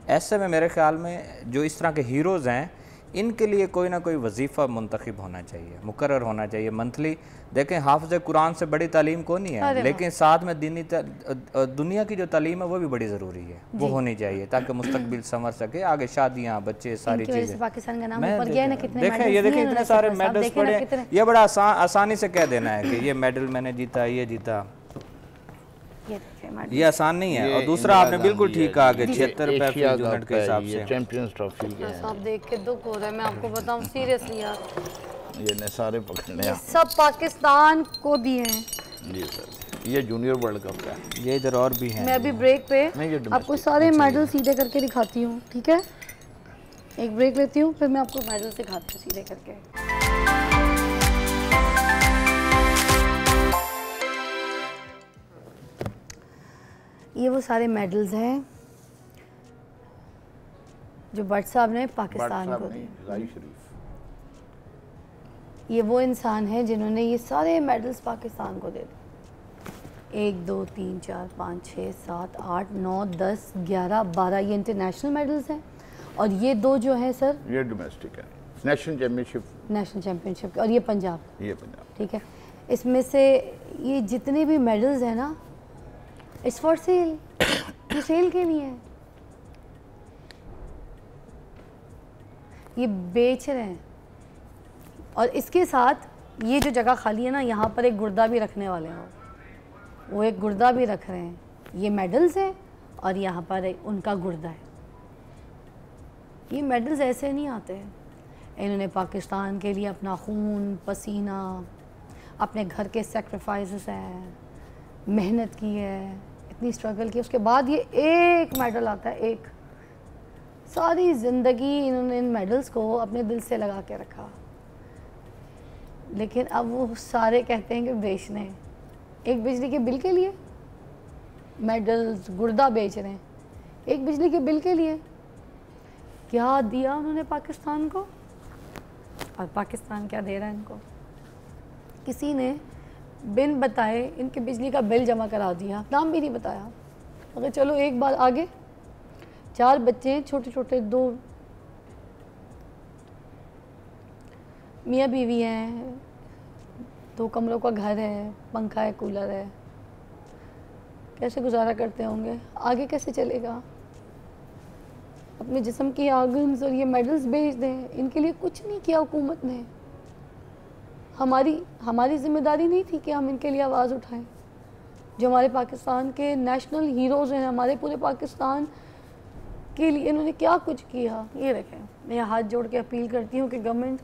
ऐसे में मेरे ख़्याल में जो इस तरह के हीरोज़ हैं, इनके लिए कोई ना कोई वजीफ़ा मुंतखब होना चाहिए, मुकर्रर होना चाहिए मंथली। देखें, हाफ़िज़ कुरान से बड़ी तालीम कौन नहीं है, लेकिन साथ में दुनिया की जो तालीम है वो भी बड़ी ज़रूरी है, वो होनी चाहिए ताकि मुस्तकबिल संवर सके, आगे शादियाँ, बच्चे, सारी चीज़ें। पाकिस्तान का नाम ऊपर गया है ना, कितने देखें, ये देखें इतने सारे मेडल्स पड़े हैं, ये बड़ा आसानी से कह देना है कि ये मेडल मैंने जीता, ये जीता, ये आसान नहीं है। और दूसरा आपने बिल्कुल ठीक कहा कि 76 रुपये यूनिट के हिसाब से चैंपियंस ट्रॉफी है। साहब देख के दुख हो रहा है, मैं आपको बताऊं सीरियसली यार, ये सारे पकड़ने सब पाकिस्तान को दिए हैं। जी सर, ये जूनियर वर्ल्ड कप का है, ये इधर और भी हैं। मैं अभी ब्रेक पे आपको सारे मेडल सीधे करके दिखाती हूँ, ठीक है? एक ब्रेक लेती हूँ, फिर मैं आपको मेडल दिखाती हूँ सीधे करके। ये वो सारे मेडल्स हैं जो भट्ट साहब ने पाकिस्तान को दिए। ये वो इंसान है जिन्होंने ये सारे मेडल्स पाकिस्तान को दे दिए। 1 2 3 4 5 6 7 8 9 10 11 12 ये इंटरनेशनल मेडल्स हैं, और ये 2 जो है सर ये डोमेस्टिक है, नेशनल चैम्पियनशिप, और ये पंजाब, ठीक है। इसमें से ये जितने भी मेडल्स हैं ना, इट्स फॉर सेल, ये सेल के लिए है, ये बेच रहे हैं। और इसके साथ ये जो जगह खाली है ना, यहाँ पर एक गुर्दा भी रखने वाले हैं, वो एक गुर्दा भी रख रहे हैं। ये मेडल्स है और यहाँ पर एक उनका गुर्दा है। ये मेडल्स ऐसे नहीं आते हैं, इन्होंने पाकिस्तान के लिए अपना खून पसीना, अपने घर के सेक्रीफाइसेस हैं, मेहनत की है, इतनी स्ट्रगल की, उसके बाद ये एक मेडल आता है। एक सारी ज़िंदगी इन्होंने इन मेडल्स को अपने दिल से लगा के रखा, लेकिन अब वो सारे कहते हैं कि बेचने हैं। एक बिजली के बिल के लिए मेडल्स, गुर्दा बेच रहे हैं, एक बिजली के बिल के लिए। क्या दिया उन्होंने पाकिस्तान को, और पाकिस्तान क्या दे रहा है इनको? किसी ने बिन बताए इनके बिजली का बिल जमा करा दिया, नाम भी नहीं बताया। मगर चलो एक बार आगे, 4 बच्चे हैं छोटे छोटे, 2 मियाँ बीवी हैं, 2 कमरों का घर है, पंखा है, कूलर है, कैसे गुजारा करते होंगे? आगे कैसे चलेगा? अपने जिस्म की आर्गन्स और ये मेडल्स बेच दें, इनके लिए कुछ नहीं किया हुकूमत ने। हमारी जिम्मेदारी नहीं थी कि हम इनके लिए आवाज़ उठाएं। जो हमारे पाकिस्तान के नेशनल हीरोज़ हैं, हमारे पूरे पाकिस्तान के लिए इन्होंने क्या कुछ किया। ये देखें, मैं हाथ जोड़ के अपील करती हूँ कि गवर्नमेंट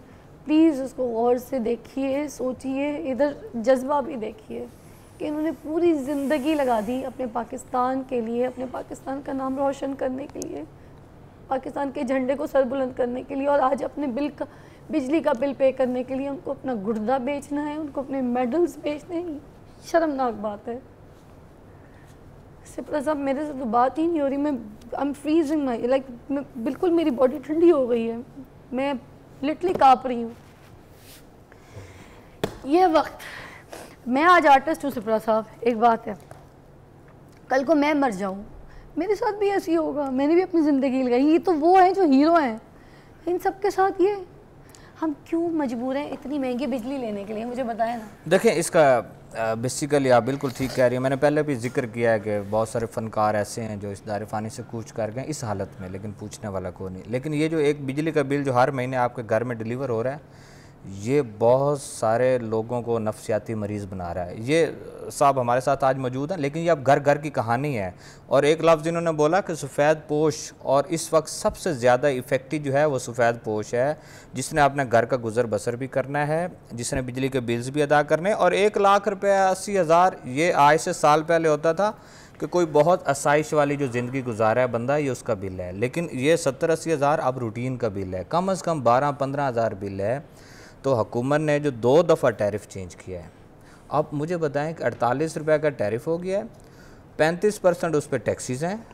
प्लीज़ उसको गौर से देखिए, सोचिए, इधर जज्बा भी देखिए कि इन्होंने पूरी ज़िंदगी लगा दी अपने पाकिस्तान के लिए, अपने पाकिस्तान का नाम रोशन करने के लिए, पाकिस्तान के झंडे को सर बुलंद करने के लिए, और आज अपने बिजली का बिल पे करने के लिए उनको अपना गुर्दा बेचना है, उनको अपने मेडल्स बेचने हैं। शर्मनाक बात है। सिपरा साहब, मेरे से तो बात ही नहीं हो रही, मैं I am freezing my, like बिल्कुल मेरी बॉडी ठंडी हो गई है, मैं लिटरली काँप रही हूँ। ये वक्त, मैं आज आर्टिस्ट हूँ सिपरा साहब, एक बात है, कल को मैं मर जाऊँ, मेरे साथ भी ऐसी होगा, मैंने भी अपनी ज़िंदगी लगाई। ये तो वो हैं जो हीरो हैं, इन सब के साथ ये हम क्यों मजबूर हैं इतनी महंगी बिजली लेने के लिए, मुझे बताएं ना। देखें, इसका बेसिकली आप बिल्कुल ठीक कह रही हैं। मैंने पहले भी जिक्र किया है कि बहुत सारे फ़नकार ऐसे हैं जो इस दायरे फ़ानी से कूच कर गए इस हालत में, लेकिन पूछने वाला कोई नहीं। लेकिन ये जो एक बिजली का बिल जो हर महीने आपके घर में डिलीवर हो रहा है, ये बहुत सारे लोगों को नफसियाती मरीज़ बना रहा है। ये साहब हमारे साथ आज मौजूद हैं, लेकिन ये अब घर घर की कहानी है। और एक लफ्ज़ इन्होंने बोला कि सफ़ेद पोश, और इस वक्त सबसे ज़्यादा इफ़ेक्टिव जो है वो सफ़ेद पोश है, जिसने अपने घर का गुजर बसर भी करना है, जिसने बिजली के बिल्स भी अदा करने। और 1 लाख रुपये 80,000 ये आज से साल पहले होता था कि कोई बहुत आसाइश वाली जो ज़िंदगी गुजारा है बंदा, ये उसका बिल है। लेकिन ये 70-80 हज़ार अब रूटीन का बिल है, कम से कम 12-15 हज़ार बिल है। तो हुकूमत ने जो 2 दफ़ा टैरिफ चेंज किया है, अब मुझे बताएं कि 48 रुपये का टैरिफ हो गया है, 35% उस पर टैक्सीज़ हैं,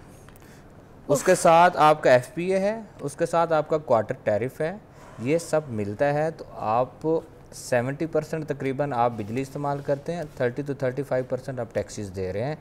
उसके साथ आपका FPA है, उसके साथ आपका क्वार्टर टैरिफ है, ये सब मिलता है। तो आप 70% तकरीबन आप बिजली इस्तेमाल करते हैं, 30 to 35% आप टैक्सीज़ दे रहे हैं।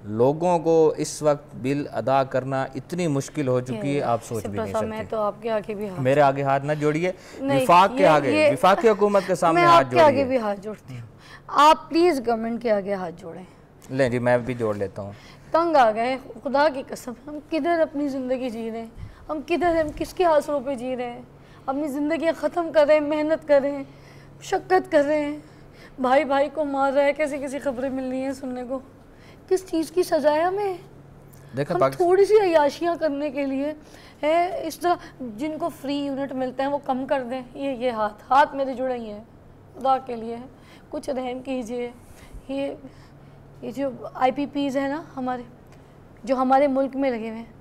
लोगों को इस वक्त बिल अदा करना इतनी मुश्किल हो चुकी है, आप सोच भी नहीं सकते। मैं तो आपके आगे भी मेरे आगे हाथ ना जोड़िए, विफाक के आगे, विफाकी हुकूमत के सामने हाथ जोड़िए। मैं आपके आगे भी हाथ जोड़ती हूँ, आप प्लीज़ गवर्नमेंट के आगे हाथ जोड़ें। ले जी, मैं भी जोड़ लेता हूँ। तंग आ गए खुदा की कसम, हम किधर अपनी ज़िंदगी जी रहे हैं, हम किधर, हम किसके आसरों पे जी रहे हैं। अपनी ज़िंदगी ख़त्म कर रहे हैं, मेहनत कर रहे हैं, शक्कत कर रहे हैं, भाई भाई को मार रहा है, कैसी कैसी खबरें मिल रही हैं सुनने को। किस चीज़ की सजा है हमें? हम थोड़ी सी अयाशियाँ करने के लिए है इस तरह, जिनको फ्री यूनिट मिलते हैं वो कम कर दें। ये हाथ मेरे जुड़े ही हैं, खुदा के लिए कुछ रहम कीजिए। ये जो IPPs है ना हमारे, जो हमारे मुल्क में लगे हुए हैं,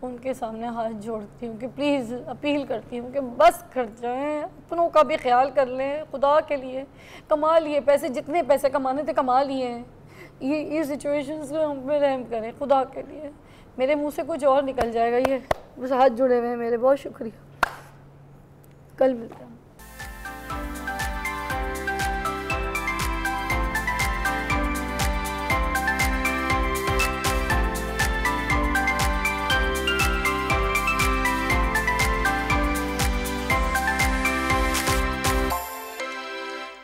उनके सामने हाथ जोड़ती हूँ कि प्लीज़ अपील करती हूँ कि बस कर जाएं, अपनों का भी ख्याल कर लें। खुदा के लिए कमा लिए पैसे, जितने पैसे कमाने थे कमा लिए हैं, ये सिचुएशंस में हम पे रहम करें खुदा के लिए। मेरे मुंह से कुछ और निकल जाएगा, ये बस हाथ जुड़े हुए हैं मेरे। बहुत शुक्रिया, कल मिलते हैं।